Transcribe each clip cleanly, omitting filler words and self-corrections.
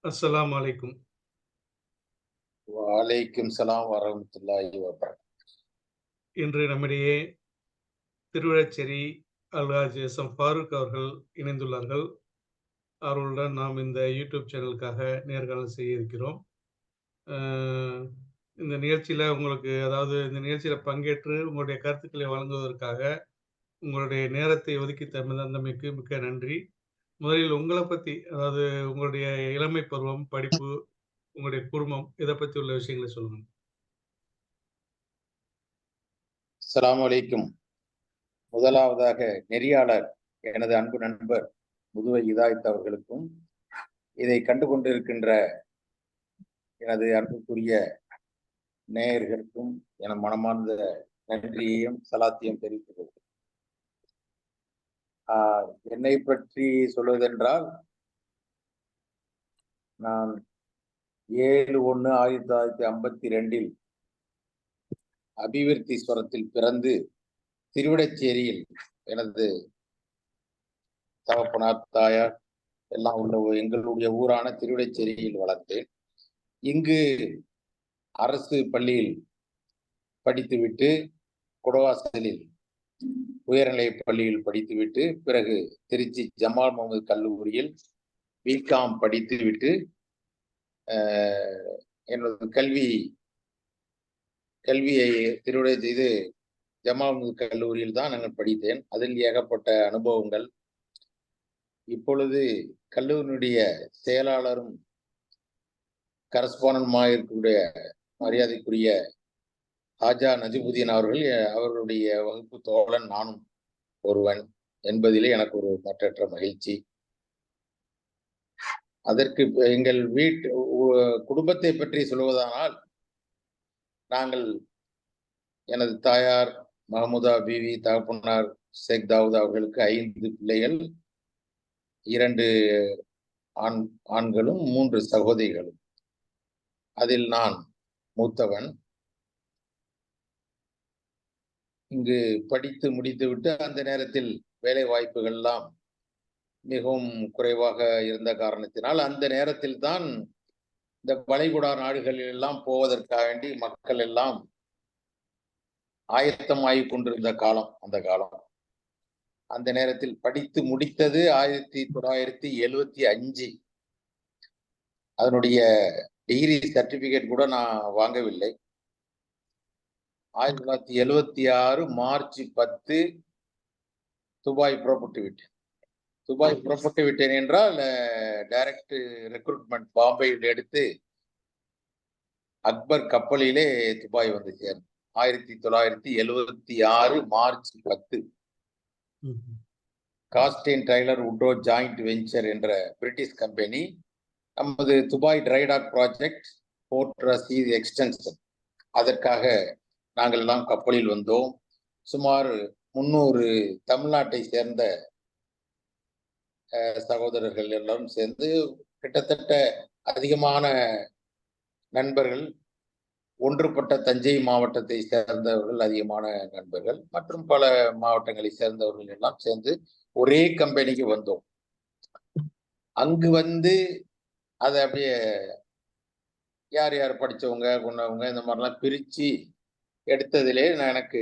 அஸ்ஸலாமு அலைக்கும். வலைக்கும் சலாம் வரஹ்மத்துல்லாஹி வபரகாத்துஹு. இன்று நம்மிடையே திருவழச்சேரி அல்ஹாஜ் எஸ்.எம். ஃபாரூக் அவர்கள் இணைந்துள்ளார்கள். அவர்களுடன் நாம் இந்த யூடியூப் சேனலுக்காக நேர்காணல் செய்ய இருக்கிறோம். அ இந்த நிகழ்ச்சியில இந்த நிகழ்ச்சியில பங்கேற்று உங்களுடைய கருத்துக்களை வழங்குவதற்காக உங்களுடைய நேரத்தை ஒதுக்கி தந்தமைக்கு மிக்க நன்றி. முதலில் உங்கள பத்தி, அதாவது உங்களுடைய இளமை பருவம், படிப்பு, உங்களுடைய குடும்பம் இத பத்தி உள்ள விஷயங்கள சொல்லுங்க. அஸ்ஸலாமு அலைக்கும். முதலாவதாக நெறியாளர் எனது அன்பு நண்பர் முதுவை இதாயத் அவர்களுக்கும், இதை கண்டு கொண்டிருக்கின்ற எனது அன்புக்குரிய நேயர்களுக்கும் என மனமார்ந்த நன்றியையும் சலாத்தையும் தெரிவித்துக் கொள்கிறேன். என்னை பற்றி சொல்வதென்றால், நான் 7/1/1952 அபிவிருத்தீஸ்வரத்தில் பிறந்து திருவிடைச்சேரியில் எனது தகப்பனார், தாயார் எல்லாம் உள்ள எங்களுடைய ஊரான திருவிடைச்சேரியில் வளர்ந்தேன். இங்கு அரசு பள்ளியில் படித்துவிட்டு, குடவாசலில் உயர்நிலை பள்ளியில் படித்துவிட்டு, பிறகு திருச்சி ஜமால் முகமது கல்லூரியில் பிகாம் படித்துவிட்டு என்னோட கல்வியை ஜமால் முகமது கல்லூரியில் தான் நான் படித்தேன். அதில் ஏகப்பட்ட அனுபவங்கள். இப்பொழுது கல்லூரியினுடைய செயலாளரும் கரஸ்பாண்டன்ட்மாக இருக்கக்கூடிய மரியாதைக்குரிய ஹாஜா நஜிபுதீன் அவர்களுடைய வகுப்பு தோழன் நானும் ஒருவன் என்பதிலே எனக்கு ஒரு மற்றற்ற மகிழ்ச்சி. அதற்கு எங்கள் குடும்பத்தை பற்றி சொல்வதானால், நாங்கள் எனது தாயார் மஹமுதா பீவி, தகப்பனார் ஷேக் தாவூத் அவர்களுக்கு 5 பிள்ளைகள், 2 ஆண்களும் 3 சகோதரிகளும். அதில் நான் மூத்தவன். இங்கு படித்து முடித்துவிட்டு அந்த நேரத்தில் வேலை வாய்ப்புகள் எல்லாம் மிகவும் குறைவாக இருந்த காரணத்தினால், அந்த நேரத்தில் தான் இந்த வளைகுடா நாடுகளில் எல்லாம் போவதற்காக வேண்டி மக்கள் எல்லாம் ஆயத்தமாகிக் கொண்டிருந்த காலம் அந்த காலம். அந்த நேரத்தில் படித்து முடித்தது 1975. அதனுடைய டிகிரி சர்டிபிகேட் கூட நான் வாங்கவில்லை. 1976 மார்ச் 10 துபாய் புறப்பட்டு விட்டேன். துபாய் புறப்பட்டு விட்டேன் என்றால் டைரக்ட் ரெக்ரூட்மெண்ட் பாம்பேயில் எடுத்து அக்பர் கப்பலிலே துபாய் வந்து சேர்ந்தேன். 1976 March 10 Costain Taylor Woodrow joint venture என்ற பிரிட்டிஷ் கம்பெனி நமது Dubai drydock project, Port Rashid extension, அதற்காக நாங்கள் எல்லாம் கப்பலில் வந்தோம். சுமார் 300 தமிழ்நாட்டை சேர்ந்த சகோதரர்கள் எல்லாரும் சேர்ந்து, கிட்டத்தட்ட அதிகமான நண்பர்கள், ஒன்றுபட்ட தஞ்சை மாவட்டத்தை சேர்ந்தவர்கள் அதிகமான நண்பர்கள், மற்றும் பல மாவட்டங்களை சேர்ந்தவர்கள் எல்லாம் சேர்ந்து ஒரே கம்பெனிக்கு வந்தோம். அங்கு வந்து அதை அப்படியே யார் யார் படிச்சவங்க கொண்டவங்க இந்த மாதிரிலாம் பிரிச்சு எடுத்ததிலே எனக்கு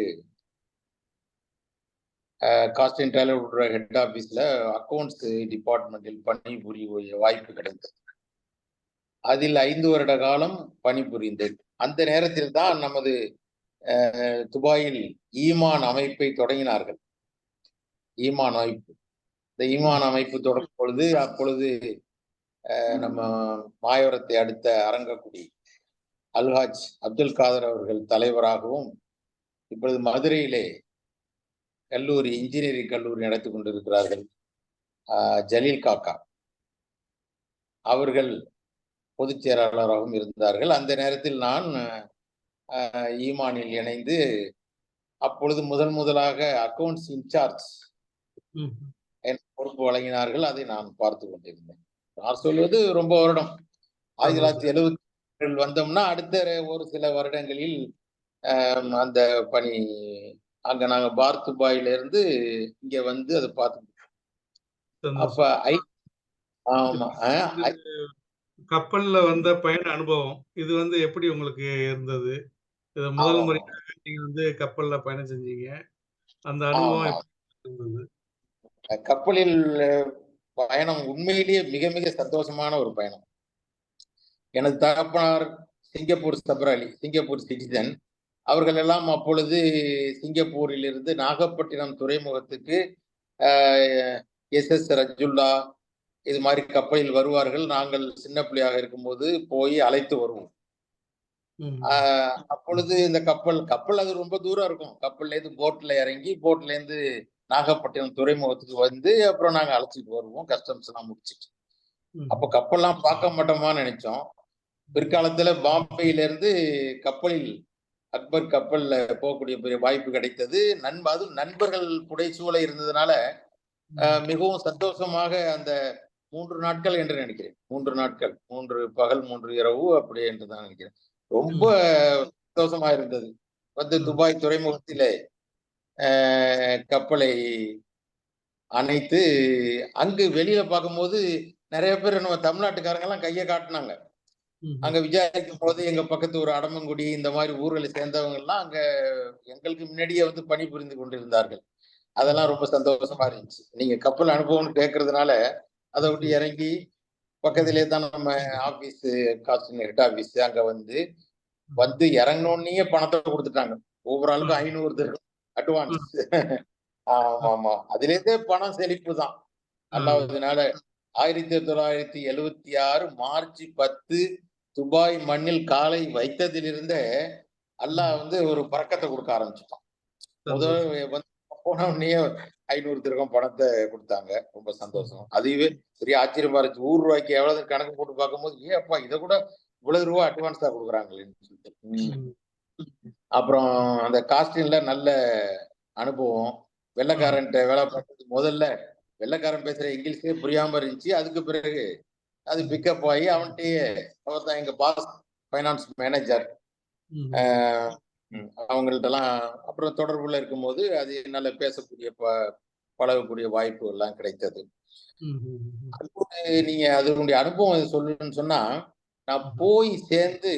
காஸ்டின் டைலர் ஹெட் ஆஃபீஸில் அக்கௌண்ட்ஸ் டிபார்ட்மெண்ட்டில் பணிபுரிய வாய்ப்பு கிடைத்தது. அதில் 5 வருட காலம் பணிபுரிந்தேன். அந்த நேரத்தில் தான் நமது துபாயில் ஈமான் அமைப்பை தொடங்கினார்கள். ஈமான் அமைப்பு. இந்த ஈமான் அமைப்பு தொடங்கும் பொழுது, அப்பொழுது நம்ம மாயவரத்தை அடுத்த அரங்கக்குடி அல்ஹாஜ் அப்துல் காதர் அவர்கள் தலைவராகவும், இப்பொழுது மதுரையிலே இன்ஜினியரிங் கல்லூரி நடத்தி கொண்டிருக்கிறார்கள் ஜலீல் காக்கா அவர்கள் பொதுச் செயலாளராகவும் இருந்தார்கள். அந்த நேரத்தில் நான் ஈமானில் இணைந்து, அப்பொழுது முதலாக அக்கவுண்ட்ஸ் இன்சார்ஜ் பொறுப்பு வழங்கினார்கள். அதை நான் பார்த்து கொண்டிருந்தேன். நான் சொல்வது ரொம்ப வருடம் 1970 வந்தோம்னா அடுத்த ஒரு சில வருடங்களில் அந்த பணி அங்க நாங்க துபாயில இருந்து இங்க வந்து அதை பார்த்து. அப்ப ஆமா கப்பல்ல வந்த பயண அனுபவம். இது வந்து எப்படி உங்களுக்கு இருந்தது? இது முதல் ஆமாமா. முறையாக நீங்க வந்து கப்பல்ல பயணம் செஞ்சீங்க. அந்த அனுபவம் ஆமா. எப்படி இருந்தது? கப்பலில் பயணம் உண்மையிலேயே மிக மிக சந்தோஷமான ஒரு பயணம். எனது தகப்பனார் சிங்கப்பூர் சபராலி, சிங்கப்பூர் சிட்டிசன். அவர்கள் எல்லாம் அப்பொழுது சிங்கப்பூரிலிருந்து நாகப்பட்டினம் துறைமுகத்துக்கு எஸ்.எஸ். ரஜுல்லா இது மாரி கப்பலில் வருவார்கள். நாங்கள் சின்ன பிள்ளையாக இருக்கும்போது போய் அழைத்து வருவோம். ஆ ம். அப்பொழுது இந்த கப்பல் அது ரொம்ப தூரம் இருக்கும். கப்பல்லேருந்து போட்ல இறங்கி, போட்லேருந்து நாகப்பட்டினம் துறைமுகத்துக்கு வந்து, அப்புறம் நாங்க அழைச்சிட்டு வருவோம். கஸ்டம்ஸ்லாம் முடிச்சுட்டு. அப்ப ம். கப்பல்லாம் பார்க்க மாட்டோமான்னு நெனைச்சோம். பிற்காலத்துல பாம்பேயிலிருந்து கப்பலில் அக்பர் கப்பல்ல போகக்கூடிய பெரிய வாய்ப்பு கிடைத்தது. அதுவும் நண்பர்கள் புடைசூழ இருந்ததுனால, ம். மிகவும் சந்தோஷமாக அந்த 3 நாட்கள் என்று நினைக்கிறேன். 3 நாட்கள். 3 பகல், 3 இரவு அப்படி என்று தான் நினைக்கிறேன். ரொம்ப ம். சந்தோஷமா இருந்தது. வந்து ம். துபாய் துறைமுகத்திலே அ கப்பலை அணைத்து, அங்கு வெளியில பார்க்கும்போது நெறைய பேர் நம்ம தமிழ்நாட்டுக்காரங்கலாம் கைய காட்டுனாங்க. ம்ஹ்ம். அங்க விசாரிக்கும்போது எங்க பக்கத்து ஊர் அடமங்குடி இந்த மாரி ஊர்களை சேர்ந்தவங்கலாம் அங்க எங்களுக்கு முன்னாடியே வந்து பணிபுரிந்து கொண்டிருந்தார்கள். அதெல்லாம் ம். ரொம்ப சந்தோஷமா இருந்துச்சு. நீங்க கப்பல் அனுபவம்னு கேட்கறதுனால, அத விட்டு சரி. இறங்கி ம். பக்கத்திலேயே தான் நம்ம ஆபீஸ் காஸ்டிங் ஹெட் ஆபீஸ் அங்க வந்து ம். வந்து இறங்குனோனயே பணத்த குடுத்துட்டாங்க. ஒவ்வொரு ஆ. ஆளுக்கும் 500 திர்ஹம் ஆ. அட்வான்ஸ். ஆ. ஆமாமா. அதிலேருந்தே பணம் செழிப்பு தான். ஆ. அல்லாஹ்வினால 1976 மார்ச் 10 துபாய் மண்ணில் காலை வைத்ததிலிருந்தே அல்லாஹ் ம். வந்து ஒரு பரக்கத்த குடுக்க ஆரம்பிச்சுட்டான். முதல் சந்தோஷம். வந்து போன உடனேயே 500 திர்ஹம் பணத்த குடுத்தாங்க. ரொம்ப சந்தோஷம். ம். அதுவே பெரிய ஆச்சரியமா இருந்துச்சு. ரூ. 1 எவ்வளவுன்னு கணக்கு போட்டு பார்க்கும்போது, "ஏன் அப்பா இத கூட இவ்வளவு ரூவா அட்வான்ஸா குடுக்குறாங்களேன்னு" சொல்லிட்டு. ம். ம். அப்புறம் அந்த காஸ்டியூம்ல நல்ல அனுபவம். ஆ. வெள்ளைக்காரன்ட்ட வேலை பார்த்தது முதல்ல வெள்ளைக்காரன் பேசுற இங்கிலீஷே புரியாம இருந்துச்சு. அதுக்கு பிறகு அது ம். பிக்கப் ஆயி அவன்ட்டயே அவர் தான் எங்க பாஸ் ஃபைனான்ஸ் மேனேஜர். அ ம். அவங்கள்ட்டலாம் அப்புறம் தொடர்புல இருக்கும்போது, அது என்னால பேசக்கூடிய பழகக்கூடிய வாய்ப்பு எல்லாம் கிடைத்தது. ம்ஹ்ம். நீங்க அதனுடைய அனுபவம் சொல்லணும்னு சொன்னா, நான் ம். போய் சேர்ந்து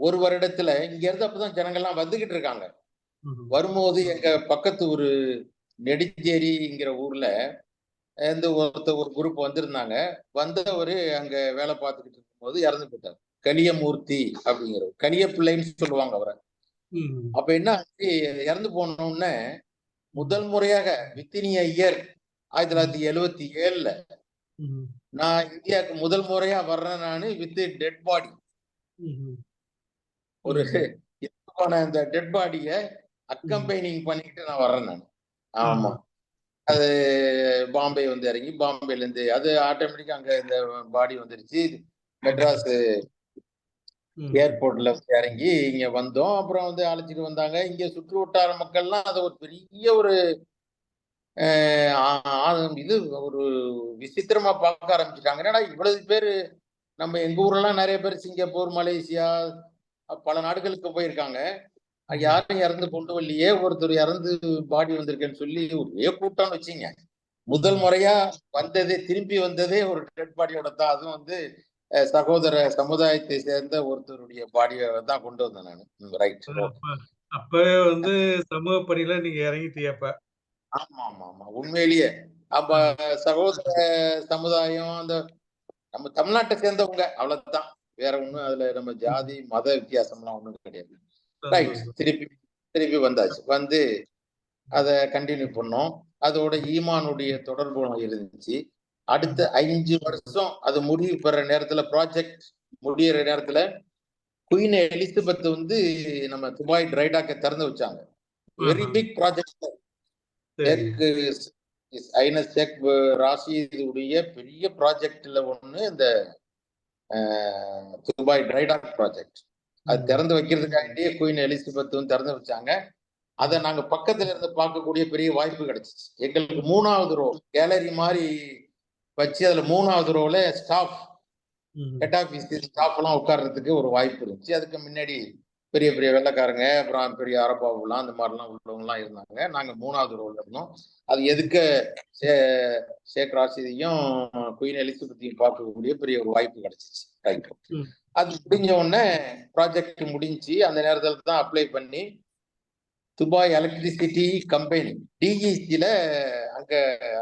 1 வருடத்துல இங்க இருந்து அப்பதான் ஜனங்கள்லாம் வந்துகிட்டு இருக்காங்க. ம். வரும்போது எங்க பக்கத்து ஊரு நெடுஞ்சேரிங்கிற ஊர்ல இருந்து ஒரு குரூப் வந்திருந்தாங்க. வந்தவரு அங்க வேலை பார்த்துக்கிட்டு இருக்கும்போது இறந்து போயிட்டாரு. கலியமூர்த்தி அப்படிங்கிறவர். கலிய பிள்ளைன்னு சொல்லுவாங்க அவர. ம். அப்ப என்ன ஆச்சு, இறந்து போன உடனே ம். முதல் முறையாக வித்தின் எ இயர் ம். 1977ல ம். நான் இந்தியாவுக்கு முதல் முறையா வர்றேன் நானு வித் டெட் பாடி. ம்ஹ்ம். ஒரு ம்ஹ்ம். இறந்து போன அந்த டெட் பாடிய ம். அக்கம்பெனிங் பண்ணிக்கிட்டு நான் வர்றேன் நானு. ஆமா. ம். அது பாம்பே வந்து இறங்கி, பாம்பேலேருந்து அது ஆட்டோமேட்டிக்கா அங்க இந்த பாடி வந்துருச்சு. ம். மெட்ராஸ் ம். ஏர்போர்ட்ல இறங்கி இங்க வந்தோம். அப்புறம் வந்து அழைச்சிட்டு வந்தாங்க. இங்க சுற்று வட்டார மக்கள்லாம் அத ஒரு பெரிய ஒரு அ ஆ ஆ இது ஒரு விசித்திரமா பார்க்க ஆரம்பிச்சுட்டாங்க. என்னடா இவ்வளவு பேரு நம்ம எங்க ஊர்லலாம் நெறைய பேர் சிங்கப்பூர், மலேசியா பல நாடுகளுக்கு போயிருக்காங்க. ம். யாரும் இறந்து கொண்டு வரலையே! ஒருத்தர் இறந்து பாடி வந்திருக்கேன்னு சொல்லி ஒரே கூட்டம்னு வச்சுக்கங்க. முதல் ம். முறையா திரும்பி வந்ததே ஒரு டெட் பாடியோட தான். அதுவும் வந்து சகோதர சமுதாயத்தை சேர்ந்த ஒருத்தருடைய பாடிய தான் கொண்டு வந்தேன் நானு. ரைட். ஓகே. அப்ப அப்பவே வந்து சமூக பணியில நீங்க இறங்கிட்டீங்க அப்ப. ஆமாமாமா. உண்மையிலேயே. அப்ப ஆ. சகோதர சமுதாயம் அந்த நம்ம தமிழ்நாட்ட சேர்ந்தவங்க அவ்வளவுதான். வேற ஒண்ணும் அதுல நம்ம ம். ஜாதி, மத வித்தியாசம்லாம் ஒண்ணும் கிடையாது. ரைட். சந்தோஷம். திருப்பி திருப்பி வந்தாச்சு. வந்து ம். அத கன்டின்யூ பண்ணோம். அதோட ஈமானுடைய தொடர்பு இருந்துச்சு. அடுத்த ம். 5 வருஷம் அது முடிவு பெற நேரத்துல ப்ராஜெக்ட் முடியிற நேரத்துல குயின் எலிசபெத் வந்து நம்ம துபாய் ட்ரை டாக்க திறந்து வச்சாங்க. வெரி ஆஹா. Big project. சரி. ஷேக் இஸ் ஹைனஸ் ஷேக் ராஷிதுடைய பெரிய ப்ராஜெக்ட்ல ஒண்ணு இந்த துபாய் ட்ரை டாக் ப்ராஜெக்ட். அது ம். திறந்து வைக்கிறதுக்காண்டியே குயின் எலிசபெத்தும் திறந்து வச்சாங்க. அத ம். நாங்க பக்கத்துல இருந்து பார்க்கக்கூடிய பெரிய வாய்ப்பு கிடைச்சுச்சு. எங்களுக்கு ம். 3வது ரோ கேலரி மாரி வச்சு அதுல 3வது ரோல ஸ்டாஃப் ம். ஹெட் ஆஃபீஸ் ஸ்டாஃப் எல்லாம் உட்கார்றதுக்கு ஒரு வாய்ப்பு இருந்துச்சு. அதுக்கு முன்னாடி பெரிய பெரிய வெள்ளைக்காரங்க, அப்புறம் பெரிய அரபாபுலாம் அந்த மாதிரிலாம் உள்ளவங்கலாம் இருந்தாங்க. நாங்க 3வது ரோல இருந்தோம். அது எதுக்க ஷேக் ராஷிதையும் குயின் எலிசபெத்தையும் பார்க்கக்கூடிய பெரிய ஒரு வாய்ப்பு கிடைச்சிச்சு. ரைட். அது முடிஞ்ச உடனே ப்ராஜெக்ட் முடிஞ்சு அந்த நேரத்துல தான் அப்ளை பண்ணி துபாய் எலக்ட்ரிசிட்டி கம்பெனி டிஇசில அங்க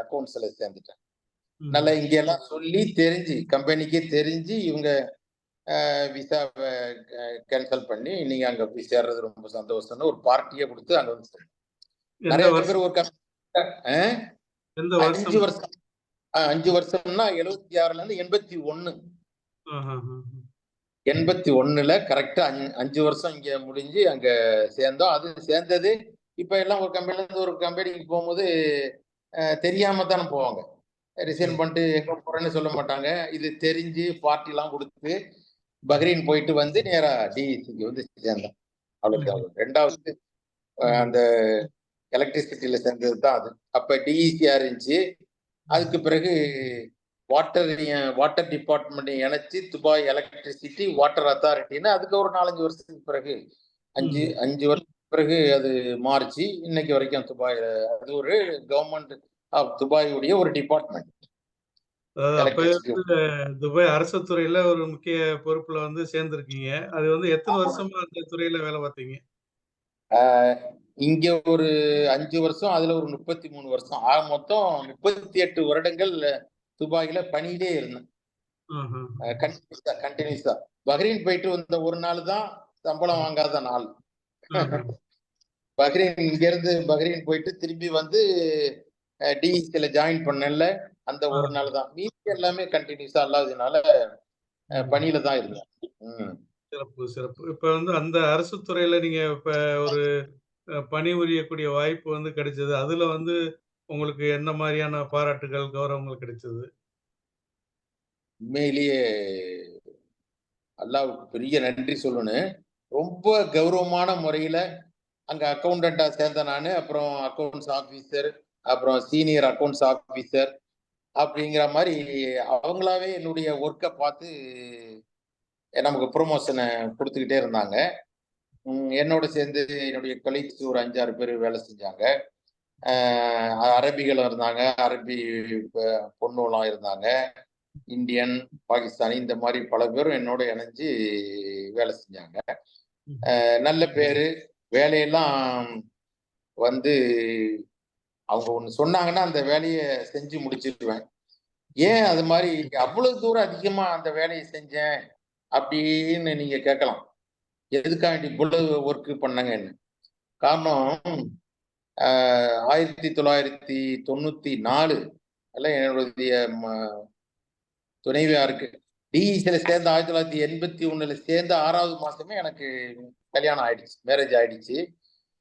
அக்கௌண்ட்ஸ்ல சேர்ந்துட்டேன். நல்லா இங்க எல்லாம் சொல்லி தெரிஞ்சு கம்பெனிக்கே தெரிஞ்சு இவங்க விசாவை கேன்சல் பண்ணி நீங்க அங்க போய் சேர்றது ரொம்ப சந்தோஷம்னு ஒரு பார்ட்டியை கொடுத்து அங்க வந்து நிறைய பேர் ஒரு 5 வருஷம் 5 வருஷம்னா 76ல இருந்து 81 81ல கரெக்டா 5 வருஷம் இங்க முடிஞ்சு அங்க சேர்ந்தோம். அது சேர்ந்தது இப்ப எல்லாம் ஒரு கம்பெனில இருந்து ஒரு கம்பெனிக்கு போகும்போது தெரியாம தானே போவாங்க. ரிசைன் பண்ணிட்டு எங்க போறேன்னு சொல்ல மாட்டாங்க. இது தெரிஞ்சு பார்ட்டி எல்லாம் கொடுத்து பஹ்ரைன் போயிட்டு வந்து நேரா டிஇசிக்கு வந்து சேர்ந்தோம். அவ்வளவு. 2வது அந்த எலக்ட்ரிசிட்டியில சேர்ந்தது தான் அது. அப்ப டிஇசியா இருந்துச்சு. அதுக்கு பிறகு வாட்டர் டிபார்ட்மெண்ட் இணைச்சு துபாய் எலக்ட்ரிசிட்டி வாட்டர் அத்தாரிட்டின்னு அதுக்கு ஒரு 4-5 வருஷத்துக்கு பிறகு 5 வருஷத்துக்கு பிறகு அது மாறிச்சு. இன்னைக்கு வரைக்கும் துபாய் அது ஒரு கவர்மெண்ட் ஆஃப் துபாயுடைய ஒரு டிபார்ட்மெண்ட். துபாய் அரசு துறையில ஒரு முக்கிய பொறுப்புல வந்து சேர்ந்திருக்கீங்க. அது வந்து எத்தனை வருஷமா அந்த துறையில வேலை பார்த்தீங்க? இங்க ஒரு 5 வருஷம், அதுல ஒரு 33 வருஷம். ஆக மொத்தம் 38 வருடங்கள் துபாயில பணியிலே இருந்தேன். கண்டினியூஸா. பஹ்ரைன் போயிட்டு வந்த ஒரு நாள் தான் சம்பளம் வாங்காத நாள். பஹ்ரைன் இங்க இருந்து பஹ்ரைன் போயிட்டு திரும்பி வந்து டிஇசில ஜாயின் பண்ணல அந்த ஒரு நாள் தான். மீதி எல்லாமே கண்டினியூஸா இல்லாததுனால பணியில தான் இருந்தேன். சிறப்பு, சிறப்பு. இப்ப வந்து அந்த அரசு துறையில நீங்க இப்ப ஒரு பணிபுரியக்கூடிய வாய்ப்பு வந்து கிடைச்சது. அதுல வந்து உங்களுக்கு என்ன மாதிரியான பாராட்டுகள், கௌரவங்கள் கிடைச்சது? உண்மையிலேயே அல்லாஹ்வுக்கு பெரிய நன்றி சொல்லணும். ரொம்ப கௌரவமான முறையில அங்க அக்கவுண்டண்டா சேர்ந்த நானு. அப்புறம் அக்கவுண்ட்ஸ் ஆபீசர், அப்புறம் சீனியர் அக்கவுண்ட்ஸ் ஆபீசர் அப்படிங்கிற மாதிரி அவங்களாவே என்னுடைய ஒர்க்கை பார்த்து நமக்கு ப்ரொமோஷனை கொடுத்துக்கிட்டே இருந்தாங்க. என்னோட சேர்ந்து என்னுடைய கொலீக்ஸ் ஒரு 5-6 பேர் வேலை செஞ்சாங்க. அரபிகளும் இருந்தாங்க, அரபி பொண்ணுலாம் இருந்தாங்க, இந்தியன், பாகிஸ்தானி இந்த மாதிரி பல பேரும் என்னோட இணைஞ்சு வேலை செஞ்சாங்க. நல்ல பேரு. வேலையெல்லாம் வந்து அவங்க ஒண்ணு சொன்னாங்கன்னா அந்த வேலையை செஞ்சு முடிச்சிருவேன். ஏன் அது மாதிரி அவ்வளவு தூரம் அதிகமா அந்த வேலையை செஞ்சேன் அப்படின்னு நீங்க கேட்கலாம். எதுக்காண்டி இவ்வளவு ஒர்க் பண்ணங்கன்னு. காரணம் 1994 என்னுடைய துணைவியாருக்கு டிஇசில சேர்ந்த 1981 சேர்ந்த 6வது மாசமே எனக்கு கல்யாணம் ஆயிடுச்சு, மேரேஜ் ஆயிடுச்சு.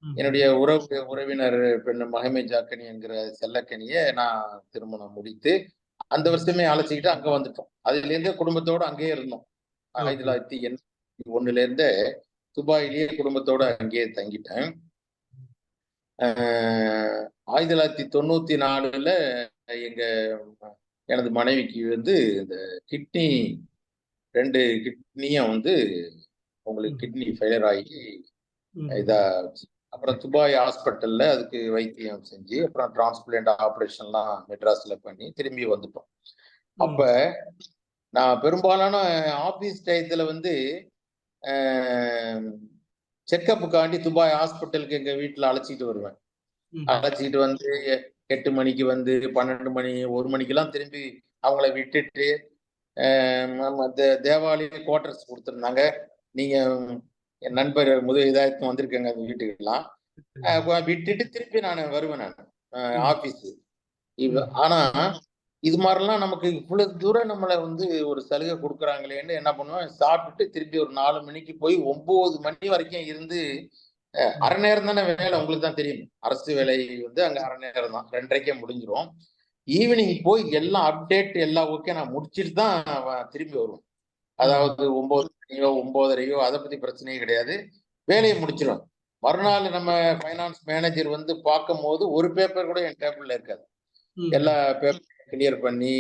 என்னுடைய உறவினர் பெண் மஹமே ஜாக்கனி என்கிற செல்லக்கனிய நான் திருமணம் முடித்து அந்த வருஷமே அழைச்சிக்கிட்டு அங்க வந்துட்டோம். அதுல இருந்தே குடும்பத்தோட அங்கேயே இருந்தோம். 1981 இருந்தே துபாயிலேயே குடும்பத்தோட அங்கேயே தங்கிட்டேன். 1994 எங்க எனது மனைவிக்கு வந்து இந்த கிட்னி 2 கிட்னியும் வந்து உங்களுக்கு கிட்னி ஃபெயிலியர் ஆகி இதா அப்புறம் துபாய் ஹாஸ்பிட்டல்ல அதுக்கு வைத்தியம் செஞ்சு அப்புறம் டிரான்ஸ்பிளான்ட் ஆப்ரேஷன்லாம் மெட்ராஸ்ல பண்ணி திரும்பி வந்துட்டோம். அப்ப நான் பெரும்பாலான ஆபீஸ் டயத்துல வந்து செக்கப்புக்காண்டி துபாய் ஹாஸ்பிட்டலுக்கு எங்க வீட்டுல அழைச்சிட்டு வருவேன். அழைச்சிட்டு வந்து 8 மணிக்கு வந்து 12 மணி 1 மணிக்கெல்லாம் திரும்பி அவங்கள விட்டுட்டு தேவாலய குவார்டர்ஸ் கொடுத்துருந்தாங்க. நீங்க என் நண்பர் இதாயத்தும் வந்திருக்கேங்க அந்த வீட்டுக்கெல்லாம் விட்டுட்டு திருப்பி நான் வருவேன் நான் ஆபீஸ். ஆனா இது மாதிரிலாம் நமக்கு இவ்வளவு தூரம் நம்மளை வந்து ஒரு சலுகை கொடுக்குறாங்களேன்னு என்ன பண்ணுவேன், சாப்பிட்டுட்டு திருப்பி ஒரு 4 மணிக்கு போய் 9 மணி வரைக்கும் இருந்து அரை நேரம் தானே வேலை, உங்களுக்கு தான் தெரியும். அரசு வேலை வந்து அங்க அரை நேரம் தான், 2:30 முடிஞ்சிரும். ஈவினிங் போய் எல்லாம் அப்டேட் எல்லாம் ஓகே நான் முடிச்சுட்டு தான் திரும்பி வருவேன். அதாவது 9 மணியோ 9:30 அதை பத்தி பிரச்சனையே கிடையாது, வேலையை முடிச்சிடும். மறுநாள் நம்ம ஃபைனான்ஸ் மேனேஜர் வந்து பார்க்கும் போது ஒரு பேப்பர் கூட என் டேபிள்ல இருக்காது. எல்லா பேப்பர் கிளியர் பண்ணி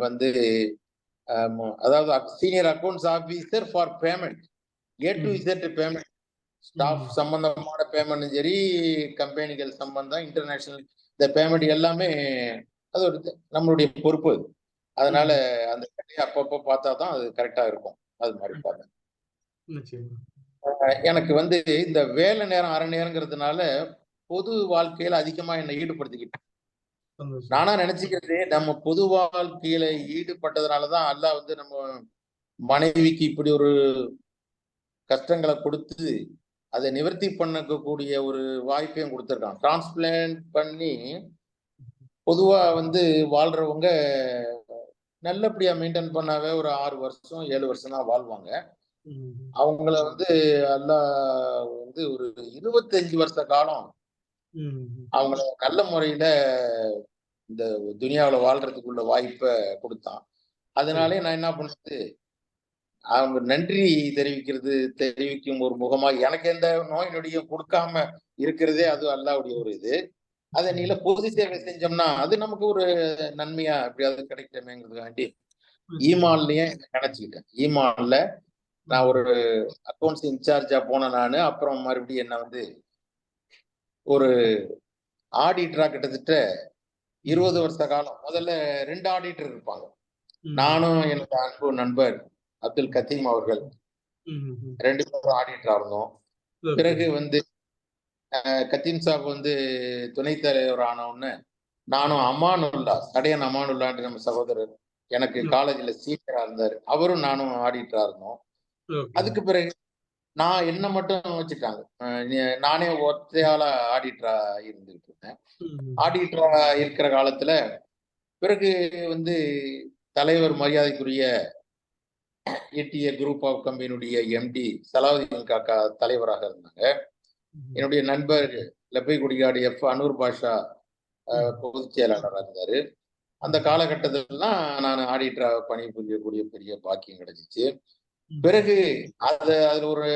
வந்து அதாவது senior accounts officer for payment A to Z payment, staff ம். சம்பந்தமான பேமெண்ட்டும் சரி, கம்பெனிகள் சம்பந்தம், இன்டர்நேஷனல் இந்த பேமெண்ட் எல்லாமே அது ஒரு நம்மளுடைய பொறுப்பு அது. அதனால ம். அந்த வேலையை அப்பப்போ பார்த்தா தான் அது கரெக்டா இருக்கும். அது மாதிரி பார்த்தேன். நிச்சயமா. எனக்கு வந்து இந்த வேலை நேரம் அரை நேரங்கிறதுனால பொது வாழ்க்கையில அதிகமா என்னை ஈடுபடுத்திக்கிட்டேன். சந்தோஷம். நானா நினைச்சுக்கிறது நம்ம பொது வாழ்க்கையில ஈடுபட்டதுனாலதான் அல்லாஹ் வந்து நம்ம மனைவிக்கு இப்படி ஒரு கஷ்டங்களை கொடுத்து அதை நிவர்த்தி பண்ணக்கூடிய ஒரு வாய்ப்பையும் கொடுத்துருக்கான். டிரான்ஸ்பிளான்ட் பண்ணி பொதுவா வந்து வாழ்றவங்க நல்லபடியா மெயின்டைன் பண்ணாவே ஒரு 6 வருஷம் 7 வருஷம் தான் வாழ்வாங்க. ம். அவங்கள வந்து அல்லாஹ் வந்து ஒரு 25 வருஷ காலம் ம். அவங்கள நல்ல முறையில இந்த துனியாவுல வாழ்றதுக்குள்ள வாய்ப்பை கொடுத்தான். சரி. அதனாலே நான் என்ன பண்றது, அவங்க நன்றி தெரிவிக்கும் ஒரு முகமா எனக்கு எந்த நோய் நொடியும் கொடுக்காம இருக்கிறதே அது அல்லாஹ்வுடைய ஒரு இது. அதை நிச்சயமா. நீல பொது சேவை செஞ்சோம்னா அது நமக்கு ஒரு நன்மையா எப்படியாவது கிடைக்கணுமேங்கிறதுக்காண்டி நிச்சயமா. ஈமான்லயே நினைச்சுக்கிட்டேன். ஈமான்ல நான் ஒரு ம். அக்கௌண்ட்ஸ் இன்சார்ஜா போனேன் நானு. அப்புறம் மறுபடியும் என்ன வந்து ஒரு ஆடிட்டரா கிட்டத்தட்ட 20 ம். வருஷ காலம். முதல்ல 2 ஆடிட்டர் இருப்பாங்க. ம். நானும் எனது அன்பு நண்பர் அப்துல் கத்தீம் அவர்கள் ம். 2 பேரும் ஆடிட்டரா இருந்தோம். ஓகே. பிறகு வந்து கத்தீம் சாப் வந்து துணைத் தலைவர் ஆன உடனே நானும் அமானுல்லா, சடையன் அமானுல்லான்ற நம்ம சகோதரர் எனக்கு ம். காலேஜ்ல சீனியரா இருந்தாரு. அவரும் நானும் ஆடிட்டரா இருந்தோம். ஓகே. அதுக்கு பிறகு நான் என்ன மட்டும் வச்சுட்டாங்க. நானே ஒத்தையாளா ஆடிட்டரா இருந்துகிட்டு இருந்தேன். ம். ஆடிட்டரா இருக்கிற காலத்துல பிறகு வந்து தலைவர் மரியாதைக்குரிய ஈடிஏ குரூப் ஆஃப் கம்பெனியுடைய எம்டி சலாவுதீன் காக்கா தலைவராக இருந்தாங்க. ம். என்னுடைய நண்பர் லெப்பை குடிகாடு அனூர் பாஷா ம். பொதுச் செயலாளராக இருந்தாரு. அந்த ம். காலகட்டத்திலலாம் நான் ஆடிட்டரா பணிபுரியக்கூடிய பெரிய பாக்கியம் கிடைச்சிச்சு. ம். பிறகு அதுல ஒரு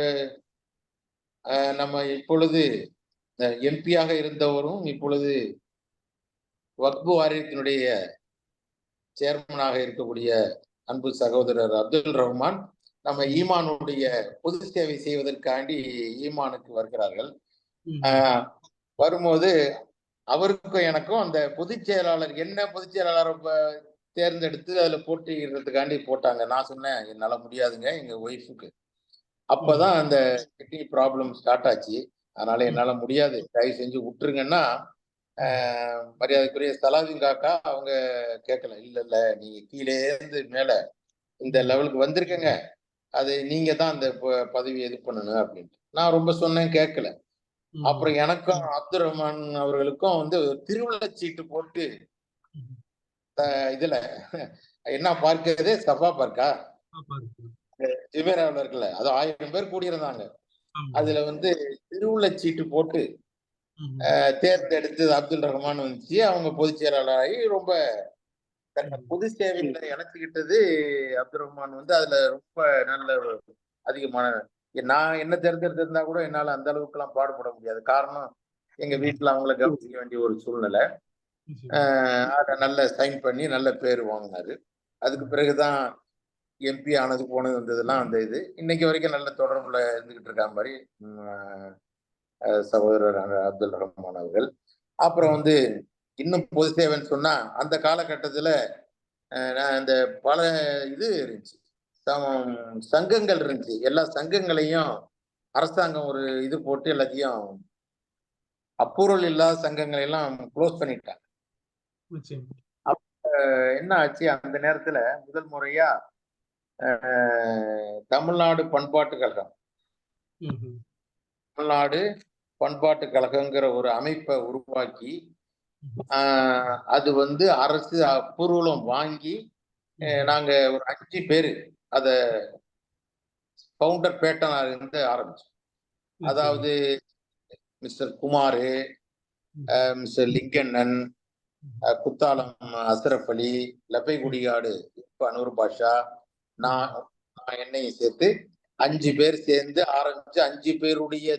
நம்ம இப்பொழுது எம்பியாக இருந்தவரும் இப்பொழுது வக்பு வாரியத்தினுடைய சேர்மனாக இருக்கக்கூடிய அன்பு சகோதரர் அப்துல் ரஹ்மான் நம்ம ம். ஈமானுடைய பொது சேவை செய்வதற்காண்டி ஈமானுக்கு வருகிறார்கள். ம். ஆஹ் வரும்போது அவருக்கும் எனக்கும் அந்த பொதுச் செயலாளர் என்ன பொதுச் செயலாளர் தேர்ந்தெடுத்து அதுல போட்டியிடுறதுக்காண்டி போட்டாங்க. நான் சொன்னேன் என்னால முடியாதுங்க எங்க ஒய்ஃபுக்கு. ம். அப்பதான் அந்த கிட்னி ப்ராப்ளம் ஸ்டார்ட் ஆச்சு. அதனால ம். என்னால முடியாது. தயவு செஞ்சு விட்டுருங்கன்னா, ம். மரியாதைக்குரிய சலாதீன் காக்கா அவங்க கேட்கல. இல்ல, இல்ல நீங்க கீழே இருந்து மேல இந்த ம். லெவலுக்கு வந்திருக்கங்க. அது நீங்க தான் அந்த பதவி இது பண்ணணும் அப்படின்ட்டு. நான் ரொம்ப சொன்னேன் கேட்கல. ம். அப்புறம் எனக்கும் அப்துல் ரஹ்மான் அவர்களுக்கும் வந்து திருவிழா சீட்டு போட்டு ம். இதுல என்ன பார்க் அது? சஃபா பார்க்கா? பாருங்க. ஜுமேராவுல இருக்குல்ல. அது 1000 பேர் கூடியிருந்தாங்க. ஆமா. அதுல வந்து திருவுள்ள சீட்டு போட்டு ம். தேர்ந்தெடுத்தது அப்துல் ரஹ்மான் வந்துச்சு. அவங்க பொதுச் செயலாளராகி ரொம்ப தன்னை ம். பொது சேவையில இணைச்சுக்கிட்டது அப்துல் ரஹ்மான் வந்து அதுல ரொம்ப நல்ல அதிகமான நான் என்ன தேர்ந்தெடுத்திருந்தா கூட என்னால அந்த அளவுக்குலாம் பாடுபட முடியாது. காரணம் எங்க ம். வீட்டுல அவங்கள கவனிக்க வேண்டிய ஒரு சூழ்நிலை. நிச்சயமா. அத நல்ல சைன் பண்ணி நல்ல பேர் வாங்கினாரு. அதுக்கு ம். பிறகுதான் எம்பி ஆனது போனது வந்ததெல்லாம் அந்த இது. இன்னைக்கு வரைக்கும் நல்ல தொடர்புல இருந்துகிட்டு இருக்கா மாதிரி சகோதரர் அப்துல் ரஹ்மான் அவர்கள். அப்புறம் ம். வந்து இன்னும் பொது சேவைன்னு சொன்னா அந்த காலகட்டத்துல நான் இந்த பல இது இருந்துச்சு. சங்கங்கள் இருந்துச்சு. எல்லா சங்கங்களையும் அரசாங்கம் ஒரு இது போட்டு எல்லாத்தையும் அப்ரூவல் இல்லாத சங்கங்களை எல்லாம் க்ளோஸ் பண்ணிட்டாங்க. நிச்சயமா. என்ன ஆச்சு அந்த நேரத்துல முதல் முறையா தமிழ்நாடு பண்பாட்டு கழகம், ம்ஹ்ம். தமிழ்நாடு பண்பாட்டு கழகங்கிற ஒரு அமைப்பை உருவாக்கி ம்ஹ்ம். அது வந்து அரசு அப்ரூவலும் வாங்கி ம்ஹ்ம். நாங்க ஒரு 5 பேரு அத கவுண்டர் பேட்டனா இருந்து ஆரம்பிச்சோம். நிச்சயமா. அதாவது மிஸ்டர் குமாரு, ம்ஹ்ம். மிஸ்டர் லிங்கண்ணன், ம்ஹ்ம். குத்தாலம் அஸ்ரப் அலி, லப்பை ம். குடிகாடு அனூர் பாஷா, நான் ம். நான் என்னையும் சேர்த்து 5 பேர் சேர்ந்து ஆரம்பிச்சு 5 பேருடைய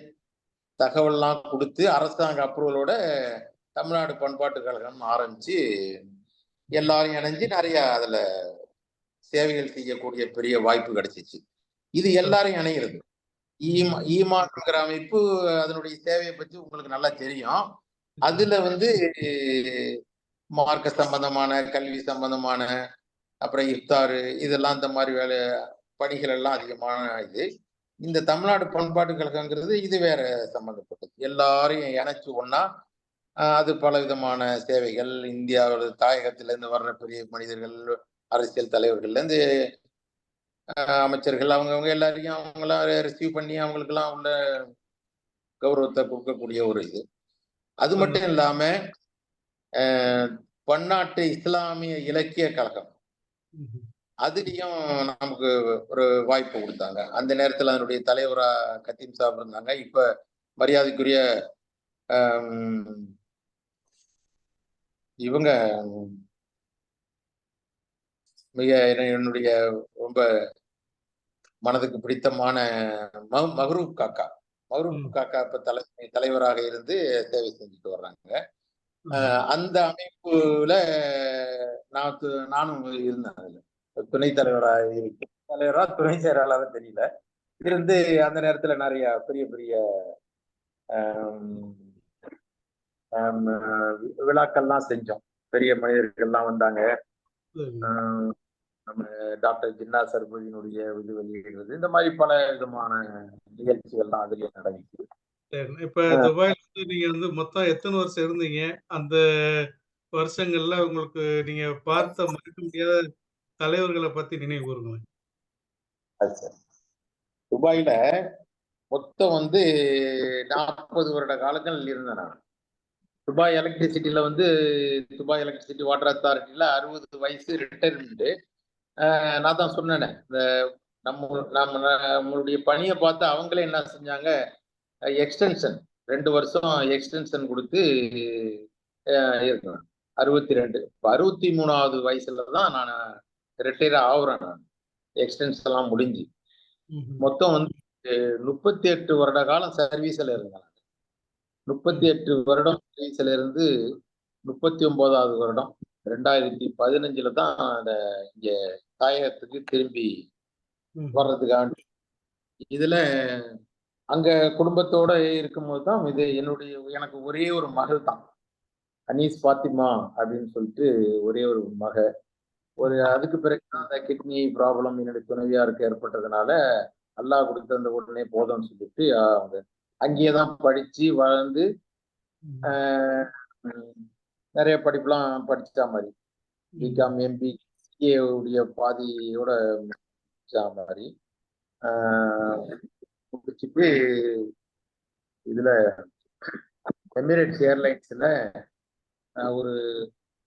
தகவல்லாம் கொடுத்து அரசாங்க அப்ரூவலோட தமிழ்நாடு பண்பாட்டு கழகம் ஆரம்பிச்சு எல்லாரும் இணைஞ்சு நிறைய அதுல சேவைகள் செய்யக்கூடிய பெரிய வாய்ப்பு கிடைச்சிச்சு. இது எல்லாரும் இணைகிறது. ஈமான்ங்கிற அமைப்பு அதனுடைய தேவையை பற்றி உங்களுக்கு நல்லா தெரியும். அதுல வந்து மார்க்க சம்பந்தமான, கல்வி சம்பந்தமான, அப்புறம் இஃப்தாரு இதெல்லாம் இந்த மாதிரி பணிகள் எல்லாம் அதிகமான இது. இந்த தமிழ்நாடு பண்பாட்டு கழகங்கிறது இது வேற சம்பந்தப்பட்டது. எல்லாரையும் இணைச்சு ஒண்ணா அது பல விதமான சேவைகள் இந்தியாவில் தாயகத்திலேருந்து வர்ற பெரிய மனிதர்கள், அரசியல் தலைவர்கள்ல இருந்து அமைச்சர்கள் அவங்கவுங்க எல்லாரையும் அவங்களாம் ரிசீவ் பண்ணி அவங்களுக்கெல்லாம் உள்ள கௌரவத்தை கொடுக்கக்கூடிய ஒரு இது. அது மட்டும் இல்லாம பன்னாட்டு இஸ்லாமிய இலக்கிய கழகம் அதுலயும் நமக்கு ஒரு வாய்ப்பு கொடுத்தாங்க. அந்த நேரத்துல அதனுடைய தலைவரா கத்தீம் சாப் இருந்தாங்க. இப்ப மரியாதைக்குரிய இவங்க மிக என்னுடைய ரொம்ப மனதுக்கு பிடித்தமான மஹ்ரூப் காக்கா இப்ப தலைவராக இருந்து சேவை செஞ்சுட்டு வர்றாங்க. அந்த அமைப்புல நானும் இருந்தேன். அதுல துணைத் தலைவரா துணை செயலாளராக தெரியல இருந்து அந்த நேரத்துல நிறைய பெரிய பெரிய விழாக்கள்லாம் செஞ்சோம். பெரிய மனிதர்கள்லாம் வந்தாங்க. நம்ம டாக்டர் ஜின்னா சர்பதியினுடைய இது வெளியிடுறது இந்த மாதிரி பல விதமான நிகழ்ச்சிகள்லாம் அதுலயே நடந்துச்சு. இப்ப துபாயில வந்து நீங்க வந்து மொத்தம் எத்தனை வருஷம் இருந்தீங்க? அந்த வருஷங்கள்ல உங்களுக்கு நீங்க பார்த்த மறக்க முடியாத தலைவர்களை பத்தி நினைவு கூறுங்களேன். துபாயில மொத்தம் வந்து 40 வருட காலங்கள் இருந்தேன் நான். துபாய் எலக்ட்ரிசிட்டியில வந்து துபாய் எலக்ட்ரிசிட்டி வாட்டர் அத்தாரிட்டியில 60 வயசு ரிட்டையர்மெண்ட். நான் தான் சொன்னேனே, இந்த நம்மளுடைய பணியை பார்த்து அவங்களே என்ன செஞ்சாங்க, எக்ஸ்டென்ஷன் 2 வருஷம் எக்ஸ்டென்ஷன் கொடுத்து இருக்கணும். 62 இப்போ 63வது வயசுல தான் நான் ரிட்டையர் ஆகுறேன். நான் எக்ஸ்டென்ஷன் எல்லாம் முடிஞ்சு மொத்தம் வந்து 38 வருட காலம் சர்வீஸ்ல இருந்தேன். 38 வருடம் சர்வீஸ்ல இருந்து 39வது வருடம் 2015 தான் இங்க தாயகத்துக்கு திரும்பி வர்றதுக்காக. இதுல அங்க குடும்பத்தோட இருக்கும்போது தான் இது எனக்கு ஒரே ஒரு மகள் தான், அனீஸ் பாத்திமா அப்படின்னு சொல்லிட்டு ஒரே ஒரு அதுக்கு பிறகுதான் அந்த கிட்னி ப்ராப்ளம் என்னுடைய துணைவியாருக்கு ஏற்பட்டதுனால அல்லாஹ் கொடுத்த அந்த உடனே போதும்னு சொல்லிட்டு அவங்க அங்கேயேதான் படிச்சு வளர்ந்து நிறைய படிப்புலாம் படிச்சா மாதிரி பிகாம் எம்பி உடைய பாதியோட மாதிரி முடிச்சுட்டு இதுல எமிரேட்ஸ் ஏர்லைன்ஸ்ல ஒரு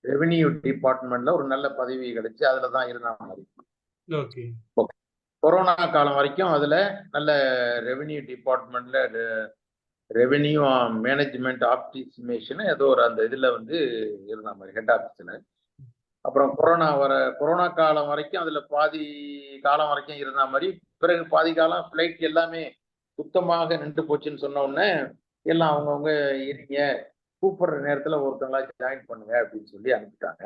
ரெவென்யூ டிபார்ட்மெண்ட்ல ஒரு நல்ல பதவி கிடைச்சு அதுலதான் இருந்த மாதிரி. கொரோனா காலம் வரைக்கும் அதுல நல்ல ரெவென்யூ டிபார்ட்மெண்ட்ல ரெவென்யூ மேனேஜ்மெண்ட் ஆப்டிமேஷன் ஏதோ ஒரு அந்த இதுல வந்து இருந்த மாதிரி ஹெட் ஆபீஸ்ல. அப்புறம் கொரோனா காலம் வரைக்கும் அதுல பாதி காலம் வரைக்கும் இருந்த மாதிரி. பிறகு பாதி காலம் ஃபிளைட் எல்லாமே சுத்தமாக நின்று போச்சுன்னு சொன்ன உடனே எல்லாம் அவங்கவுங்க இருங்க, கூப்பிடுற நேரத்துல ஒருத்தங்களா ஜாயின் பண்ணுங்க அப்படின்னு சொல்லி அனுப்பிட்டாங்க.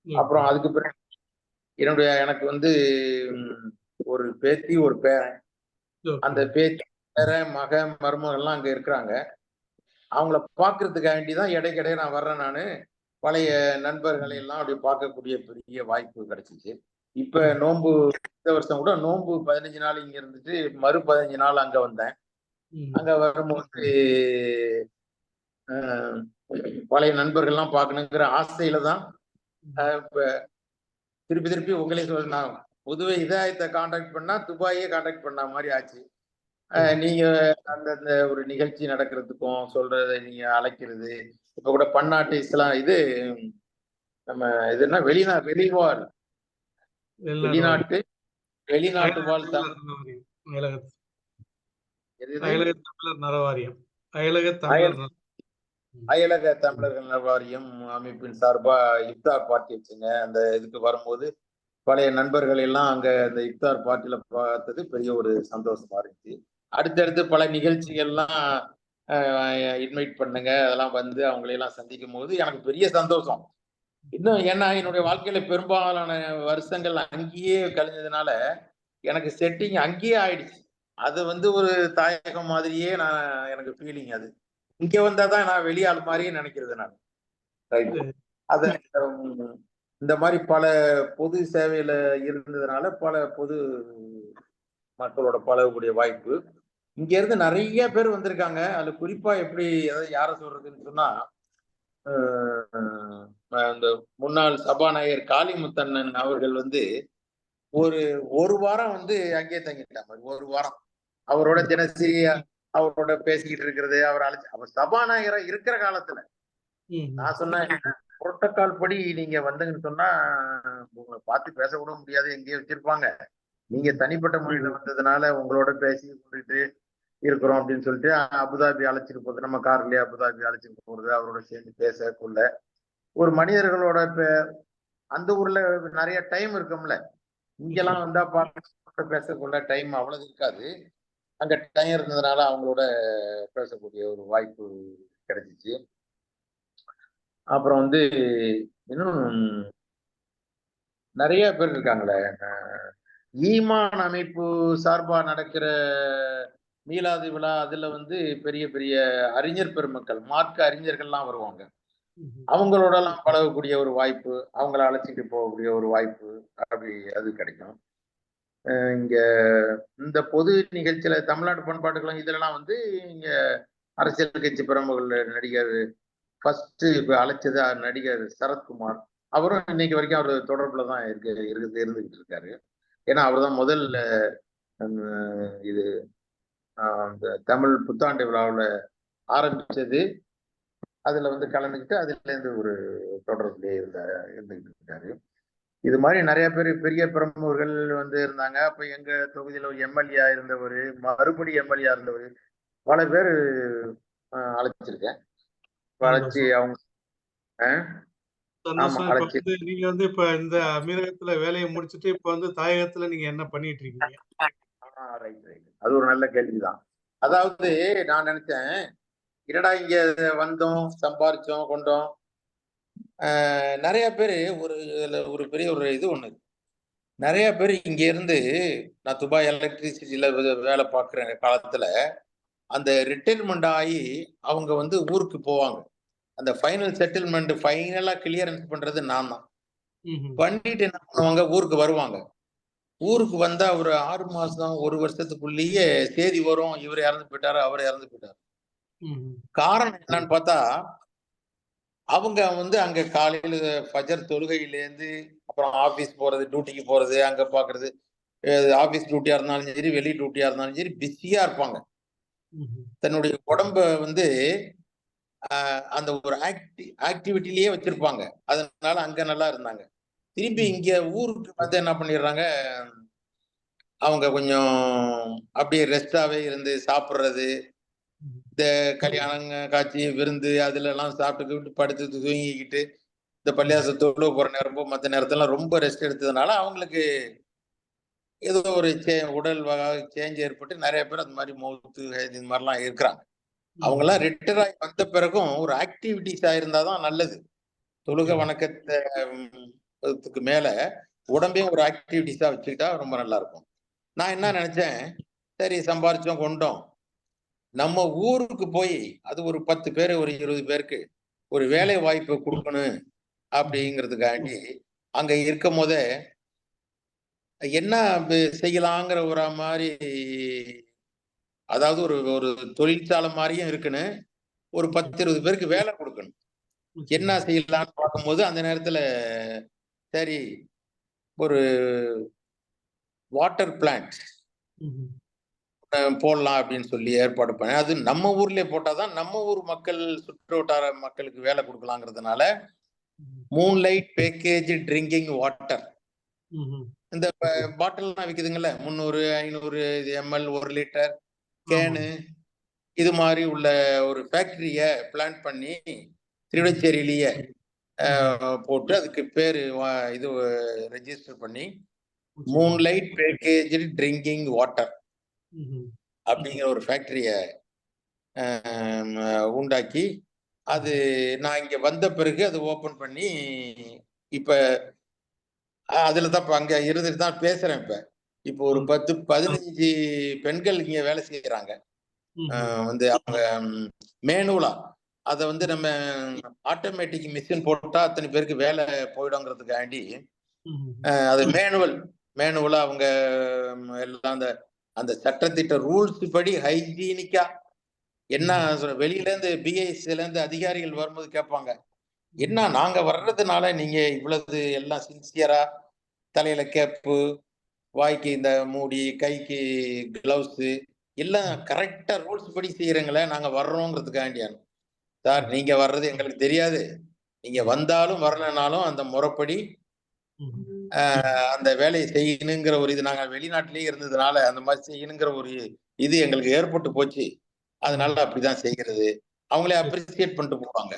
அப்புறம் அதுக்கு பிறகு எனக்கு வந்து ஒரு பேத்தி ஒரு பேரன். அந்த பேத்தி பேரன் மருமகள்லாம் அங்க இருக்கிறாங்க. அவங்கள பாக்குறதுக்காக வேண்டிதான் இடைக்கிடையே நான் வர்றேன். நானு பழைய நண்பர்களை எல்லாம் அப்படி பார்க்கக்கூடிய பெரிய வாய்ப்பு கிடைச்சிச்சு. இப்ப நோன்பு இந்த வருஷம் கூட நோன்பு 15 நாள் இங்க இருந்துட்டு மறு 15 நாள் அங்க வந்தேன். அங்க வரும்போது பழைய நண்பர்கள்லாம் பார்க்கணுங்கிற ஆசையில தான் இப்ப திருப்பி உங்களே நான் பொதுவே இதாயத்தை கான்டாக்ட் பண்ணா துபாயே கான்டாக்ட் பண்ண மாதிரி ஆச்சு. நீங்க அந்த ஒரு நிகழ்ச்சி நடக்கிறதுக்கும் சொல்றதை நீங்க அழைக்கிறது. இப்ப கூட பன்னாட்டு இஸ்லாம் இது நம்ம இதுன்னா வெளிநாட்டு வாழ் அயலக தமிழர்கள் நலவாரியம் அமைப்பின் சார்பா இஃப்தார் பார்ட்டி வச்சுங்க. அந்த இதுக்கு வரும்போது பழைய நண்பர்கள் எல்லாம் அங்க அந்த இஃப்தார் பார்ட்டியில பார்த்தது பெரிய ஒரு சந்தோஷமா இருந்துச்சு. அடுத்தடுத்து பல நிகழ்ச்சிகள்லாம் இன்வைட் பண்ணுங்க, அதெல்லாம் வந்து அவங்களையெல்லாம் சந்திக்கும் போது எனக்கு பெரிய சந்தோஷம். இன்னும் ஏன்னா என்னுடைய வாழ்க்கையில பெரும்பாலான வருஷங்கள் அங்கேயே கழிஞ்சதுனால எனக்கு செட்டிங் அங்கேயே ஆயிடுச்சு. அது வந்து ஒரு தாயகம் மாதிரியே எனக்கு ஃபீலிங் அது. இங்க வந்தாதான் நான் வெளியாள் மாதிரியே நினைக்கிறது நான். ரைட். சரி. அத இந்த மாதிரி பல பொது சேவையில இருந்ததுனால பல பொது மக்களோட பழகக்கூடிய வாய்ப்பு. இங்க இருந்து நிறைய பேர் வந்திருக்காங்க. அதுல குறிப்பா எப்படி யார சொல்றதுன்னு சொன்னா, இந்த முன்னாள் சபாநாயகர் காளிமுத்தண்ணன் அவர்கள் வந்து ஒரு ஒரு வாரம் வந்து அங்கேயே தங்கிட்டாங்க. ஒரு வாரம் அவரோட தினசரி அவரோட பேசிக்கிட்டு இருக்கிறது, அவர் சபாநாயகரா இருக்கிற காலத்துல நான் சொன்னேன், புரோட்டோகால் படி நீங்க வந்தீங்கன்னு சொன்னா உங்களை பார்த்து பேச கூட முடியாது, எங்கேயே வச்சிருப்பாங்க. நீங்க தனிப்பட்ட முறையில வந்ததுனால உங்களோட பேசி கொண்டுட்டு இருக்கிறோம் அப்படின்னு சொல்லிட்டு அபுதாபி அழைச்சிட்டு போறது, நம்ம கார்லயே அபுதாபி அழைச்சிட்டு போறது, அவரோட சேர்ந்து பேச கொள்ள ஒரு மனிதர்களோட அந்த ஊர்ல நிறைய டைம் இருக்கும்ல. இங்கெல்லாம் வந்தா பார்க்க பேசக்குள்ள டைம் அவ்வளவு இருக்காது. அங்க டைம் இருந்ததுனால அவங்களோட பேசக்கூடிய ஒரு வாய்ப்பு கிடைச்சிச்சு. அப்புறம் வந்து இன்னும் நிறைய பேர் இருக்காங்களே. ஈமான் அமைப்பு சார்பா நடக்கிற மீலாது விழா, அதுல வந்து பெரிய பெரிய அறிஞர் பெருமக்கள், மார்க்க அறிஞர்கள்லாம் வருவாங்க. அவங்களோட எல்லாம் பழகக்கூடிய ஒரு வாய்ப்பு, அவங்கள அழைச்சிட்டு போகக்கூடிய ஒரு வாய்ப்பு, அப்படி அது கிடைக்கும். இங்க இந்த பொது நிகழ்ச்சியில தமிழ்நாடு பண்பாட்டுகளும் இதுலலாம் வந்து இங்க அரசியல் கட்சி பிரமுகர்கள் நடிகர் ஃபர்ஸ்ட் இப்ப அழைச்சது நடிகர் சரத்குமார். அவரும் இன்னைக்கு வரைக்கும் அவர் தொடர்புலதான் இருந்துகிட்டு இருக்காரு. ஏன்னா அவர்தான் முதல்ல இது அந்த தமிழ் புத்தாண்டு விழாவில் ஆரம்பிச்சது. அதுல வந்து கலந்துக்கிட்டு அதுல இருந்து ஒரு தொடர்புலேயே இருந்துகிட்டு இருக்காரு. இது மாதிரி நிறைய பேர் பெரிய பிரமுகர்கள் வந்து இருந்தாங்க. அப்ப எங்க தொகுதியில ஒரு எம்எல்ஏ இருந்தவர், மறுபடி எம்எல்ஏ இருந்தவர், பல பேர் அழைச்சிருக்கேன். அழைச்சி அவங்க ஆமா அழைச்சி. நீங்க வந்து இப்ப இந்த அமீரகத்துல வேலையை முடிச்சுட்டு இப்ப வந்து தாயகத்துல நீங்க என்ன பண்ணிட்டு இருக்கீங்க? அது ஒரு நல்ல கேள்விதான். அதாவது நான் நினைச்சேன், என்னடா இங்க வந்தோம், சம்பாரிச்சோம், கொண்டோம். நிறைய பேரு ஒரு பெரிய ஒரு இது ஒண்ணு, நிறைய பேர் இங்க இருந்து நான் துபாய் எலக்ட்ரிசிட்டியில வேலை பார்க்குற காலத்துல அந்த ரிட்டைர்மெண்ட் ஆகி அவங்க வந்து ஊருக்கு போவாங்க. அந்த ஃபைனல் செட்டில்மெண்ட் ஃபைனலா கிளியரன்ஸ் பண்றது நான் தான். பண்ணிட்டு என்ன பண்ணுவாங்க, ஊருக்கு வருவாங்க. ஊருக்கு வந்தா ஒரு 6 மாசம் 1 வருஷத்துக்குள்ளேயே செய்தி வரும், இவர் இறந்து போயிட்டாரு, அவர் இறந்து போயிட்டாரு. காரணம் என்னன்னு பார்த்தா, அவங்க வந்து அங்க காலையில ஃபஜர் தொழுகையிலேருந்து அப்புறம் ஆபீஸ் போறது, டியூட்டிக்கு போறது, அங்க பாக்குறது, ஆபீஸ் டியூட்டியா இருந்தாலும் சரி, வெளி டியூட்டியா இருந்தாலும் சரி, பிஸியா இருப்பாங்க. தன்னுடைய உடம்ப வந்து அந்த ஒரு ஆக்டிவிட்டிலேயே வச்சிருப்பாங்க. அதனால அங்க நல்லா இருந்தாங்க. திருப்பி இங்க ஊருக்கு வந்து என்ன பண்ணிடுறாங்க, அவங்க கொஞ்சம் அப்படியே ரெஸ்டாவே இருந்து சாப்பிடுறது, இந்த கல்யாணங்க காட்சி விருந்து அதுல எல்லாம் சாப்பிட்டுக்கிட்டு படுத்து தூங்கிக்கிட்டு இந்த பள்ளியாச தொழுவ போற நேரமோ மற்ற நேரத்துல ரொம்ப ரெஸ்ட் எடுத்ததுனால அவங்களுக்கு ஏதோ ஒரு உடல் சேஞ்ச் ஏற்பட்டு நிறைய பேர் அந்த மாதிரி மௌத்து இது மாதிரிலாம் இருக்கிறாங்க. அவங்க எல்லாம் ரிட்டையர் ஆகி வந்த பிறகும் ஒரு ஆக்டிவிட்டிஸா இருந்தாதான் நல்லது. தொழுக வணக்கத்துக்கு மேல உடம்பையும் ஒரு ஆக்டிவிட்டிஸா வச்சுக்கிட்டா ரொம்ப நல்லா இருக்கும். நான் என்ன நினைச்சேன், சரி சம்பாரிச்சோம் கொண்டோம், நம்ம ஊருக்கு போய் அது ஒரு 10 பேர் ஒரு 20 பேருக்கு ஒரு வேலை வாய்ப்பு கொடுக்கணும் அப்படிங்கிறதுக்காண்டி அங்க இருக்கும் போதே என்ன செய்யலாங்கிற ஒரு மாதிரி, அதாவது ஒரு ஒரு தொழிற்சாலை மாதிரியும் இருக்குன்னு ஒரு 10-20 பேருக்கு வேலை கொடுக்கணும். என்ன செய்யலாம்னு பார்க்கும்போது அந்த நேரத்துல சரி ஒரு வாட்டர் பிளான்ட் போடலாம் அப்படின்னு சொல்லி ஏற்பாடு பண்ணேன். அது நம்ம ஊர்லயே போட்டாதான் நம்ம ஊர் மக்கள், சுற்று வட்டார மக்களுக்கு வேலை கொடுக்கலாங்கிறதுனால மூன்லைட் பேக்கேஜ் ட்ரிங்கிங் வாட்டர், இந்த பாட்டில்லாம் விக்குதுங்கல்ல, 300 500 ml 1 லிட்டர் கேனு, இது மாதிரி உள்ள ஒரு ஃபேக்டரிய பிளான் பண்ணி திருவச்சேரியிலேயே போட்டு அதுக்கு பேரு இது ரெஜிஸ்டர் பண்ணி மூன்லைட் பேக்கேஜ் ட்ரிங்கிங் வாட்டர் அப்படிங்கிற ஒரு ஃபேக்டரிய உண்டாக்கி, அது நான் இங்க வந்த பிறகு அது ஓபன் பண்ணி இப்ப அதுல தான் அங்க இருந்துட்டு தான் பேசுறேன். இப்ப இப்போ ஒரு 10-15 பெண்கள் இங்க வேலை செய்யறாங்க. வந்து அவங்க மேனுவலா அதை வந்து நம்ம ஆட்டோமேட்டிக் மிஷின் போட்டா அத்தனை பேருக்கு வேலை போயிடுங்கிறதுக்காண்டி அது மேனுவலா அவங்க எல்லாம் அந்த அந்த சட்டத்திட்ட ரூல்ஸ் படி ஹைஜீனிக்கா என்ன வெளியில இருந்து பிஐசில இருந்து அதிகாரிகள் வரும்போது கேட்பாங்க, என்ன நாங்க வர்றதுனால நீங்க இவ்வளவு எல்லாம் சின்சியரா தலையில கேப்பு, வாய்க்கு இந்த மூடி, கைக்கு கிளவுஸ் எல்லாம் கரெக்டா ரூல்ஸ் படி செய்யறீங்களே, நாங்க வர்றோங்கிறதுக்காண்டியானு. சார் நீங்க வர்றது எங்களுக்கு தெரியாது, நீங்க வந்தாலும் வரலனாலும் அந்த முறைப்படி அந்த வேலையை செய்யணுங்கிற ஒரு இது, நாங்க வெளிநாட்டிலேயே இருந்ததுனால அந்த மாதிரி செய்யணுங்கிற ஒரு இது எங்களுக்கு ஏற்பட்டு போச்சு, அதனால அப்படிதான் செய்கிறது. அவங்களே அப்ரிசியேட் பண்ணிட்டு போவாங்க.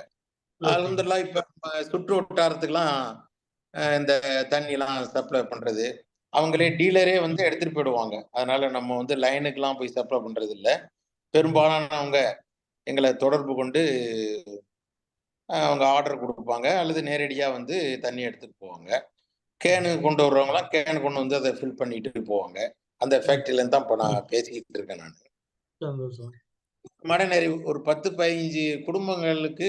அல்ஹம்துலில்லாஹ் இப்ப சுற்று வட்டாரத்துக்குலாம் இந்த தண்ணி எல்லாம் சப்ளை பண்றது அவங்களே டீலரே வந்து எடுத்துட்டு போயிடுவாங்க. அதனால நம்ம வந்து லைனுக்கெல்லாம் போய் சப்ளை பண்றது இல்லை. பெரும்பாலானவங்க எங்களை தொடர்பு கொண்டு அவங்க ஆர்டர் கொடுப்பாங்க அல்லது நேரடியா வந்து தண்ணி எடுத்துட்டு போவாங்க. கேனு கொண்டு வர்றவங்களாம் கேனு கொண்டு வந்து அதை ஃபில் பண்ணிட்டு போவாங்க. அந்த ஃபேக்டரியில இருந்து தான் இப்போ நான் பேசிக்கிட்டு இருக்கேன். நான் மடநேரி ஒரு 10-15 குடும்பங்களுக்கு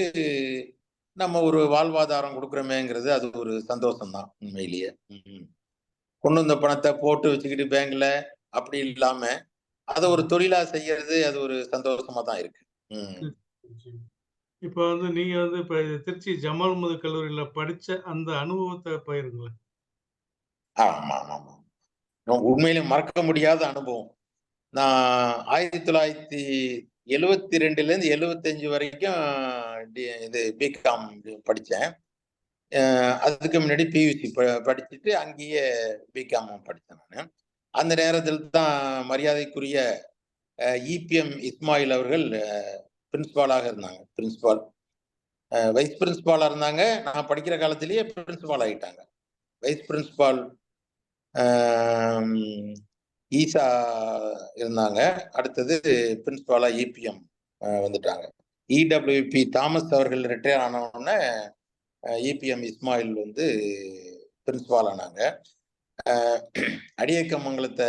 நம்ம ஒரு வாழ்வாதாரம் கொடுக்குறோமேங்கிறது அது ஒரு சந்தோஷம் தான் உண்மையிலேயே. கொண்டு வந்த பணத்தை போட்டு வச்சுக்கிட்டு பேங்க்ல அப்படி இல்லாம அதை ஒரு தொழிலா செய்யறது அது ஒரு சந்தோஷமா தான் இருக்கு. இப்ப வந்து நீங்க வந்து இப்ப திருச்சி ஜமால் முஹம்மது கல்லூரியில படிச்ச அந்த அனுபவத்தை பகிருங்களேன். ஆமா ஆமா, உண்மையிலே மறக்க முடியாத அனுபவம். நான் 1972ல இருந்து 75 வரைக்கும் இது பிகாம் படித்தேன். அதுக்கு முன்னாடி பியூசி படிச்சுட்டு அங்கேயே பிகாம் படித்தேன் நான். அந்த நேரத்தில் தான் மரியாதைக்குரிய இபிஎம் இஸ்மாயில் அவர்கள் பிரின்சிபாலாக இருந்தாங்க. வைஸ் பிரின்சிபாலா இருந்தாங்க. நான் படிக்கிற காலத்திலேயே பிரின்சிபால் ஆகிட்டாங்க. வைஸ் பிரின்சிபால் ஈசா இருந்தாங்க. அடுத்தது பிரின்சிபாலா இபிஎம் வந்துட்டாங்க. இடபிள்யூபி தாமஸ் அவர்கள் ரிட்டையர் ஆன உடனே இபிஎம் இஸ்மாயில் வந்து பிரின்சிபால் ஆனாங்க. அடியக்கமங்கலத்தை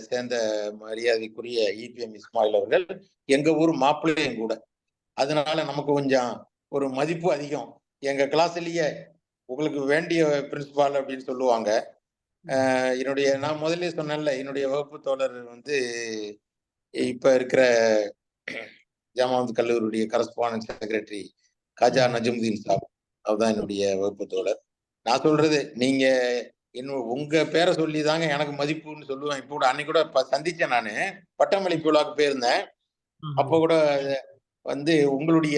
சேர்ந்த மரியாதைக்குரிய இபிஎம் இஸ்மாயில் அவர்கள் எங்க ஊர் மாப்பிள்ளையும் கூட. அதனால நமக்கு கொஞ்சம் ஒரு மதிப்பு அதிகம். எங்க கிளாஸ்லயே உங்களுக்கு வேண்டிய பிரின்சிபால் அப்படின்னு சொல்லுவாங்க. என்னுடைய நான் முதல்ல சொன்னேன்ல, என்னுடைய வகுப்பு தோழர் வந்து இப்ப இருக்கிற ஜமாத் கல்லூரியுடைய கரஸ்பாண்டன்ட் செக்ரட்டரி காஜா நஜமுதீன் சாப், அவர்தான் என்னுடைய வகுப்பு தோழர். நான் சொல்றது நீங்க இன்னும் உங்க பேரை சொல்லி தாங்க எனக்கு மதிப்புன்னு சொல்லுவேன். இப்போ கூட அன்னைக்கு கூட சந்திச்சேன். நானு பட்டமளிப்பு விழாவுக்கு போயிருந்தேன். அப்போ கூட வந்து உங்களுடைய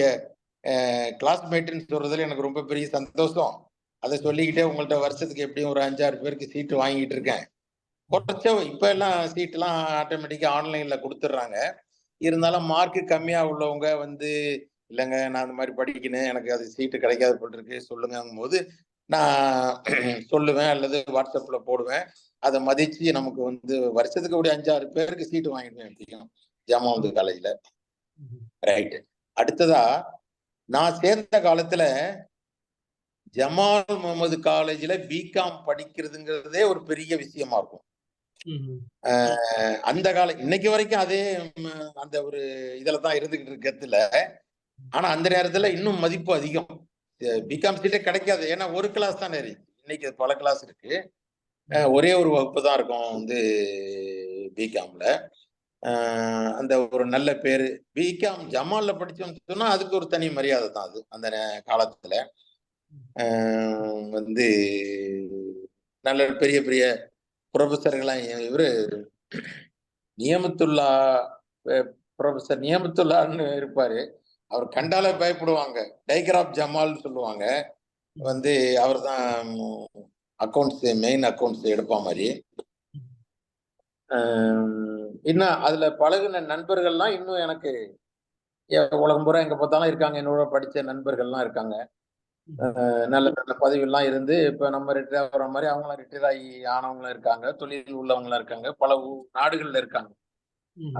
கிளாஸ்மேட்னு சொல்றதுல எனக்கு ரொம்ப பெரிய சந்தோஷம். அதை சொல்லிக்கிட்டே உங்கள்ட்ட வருஷத்துக்கு எப்படியும் ஒரு 5-6 பேருக்கு சீட்டு வாங்கிட்டு இருக்கேன். குறைச்ச இப்ப எல்லாம் சீட் எல்லாம் ஆட்டோமேட்டிக்கா ஆன்லைன்ல கொடுத்துட்றாங்க. இருந்தாலும் மார்க்கு கம்மியா உள்ளவங்க வந்து இல்லைங்க நான் அந்த மாதிரி படிக்கணும், எனக்கு அது சீட்டு கிடைக்காது போட்டிருக்கு சொல்லுங்கும் போது நான் சொல்லுவேன் அல்லது வாட்ஸ்அப்ல போடுவேன். அதை மதிச்சு நமக்கு வந்து வருஷத்துக்கு ஒரு 5-6 பேருக்கு சீட்டு வாங்கிடுவேன் எப்படியும் ஜமாத் காலேஜ்ல. ரைட். அடுத்ததா நான் சேர்ந்த காலத்துல ஜமால் முஹம்மது காலேஜ்ல பிகாம் படிக்கிறதுங்கிறதே ஒரு பெரிய விஷயமா இருக்கும். அந்த காலம் இன்னைக்கு வரைக்கும் அதே அந்த ஒரு இதுலதான் இருந்துகிட்டு இருக்கிறதுல. ஆனா அந்த நேரத்துல இன்னும் மதிப்பு அதிகம். பிகாம் சீட்டே கிடைக்காது. ஏன்னா ஒரு கிளாஸ் தானே இருக்கு. இன்னைக்கு பல கிளாஸ் இருக்கு. ஒரே ஒரு வகுப்பு தான் இருக்கும் வந்து பிகாம்ல. அந்த ஒரு நல்ல பேரு பிகாம் ஜமால்ல படிச்சோம்னு சொன்னா அதுக்கு ஒரு தனி மரியாதை தான். அது அந்த காலத்துல வந்து நல்ல பெரிய பெரிய ப்ரொஃபஸர்கள்லாம் இவரு நியமத்துல்லா ப்ரொஃபஸர் நியமத்துல்லான்னு இருப்பாரு. அவர் கண்டாலே பயப்படுவாங்க. டைகர் ஜமால்னு சொல்லுவாங்க. வந்து அவர் தான் அக்கௌண்ட்ஸ் மெயின் அக்கௌண்ட்ஸ் எடுப்பா மாதிரி. இன்னும் அதுல பழகுன நண்பர்கள்லாம் இன்னும் எனக்கு உலகம் பூரா எங்க பார்த்தாலும் இருக்காங்க. என்னோட படிச்ச நண்பர்கள்லாம் இருக்காங்க. நல்ல நல்ல பதவியெல்லாம் இருந்து இப்ப நம்ம ரிட்டையர் ஆகிற மாதிரி அவங்களாம் ரிட்டையர் ஆகி ஆனவங்களும் இருக்காங்க. தொழில் உள்ளவங்களும் இருக்காங்க. பல நாடுகள்ல இருக்காங்க.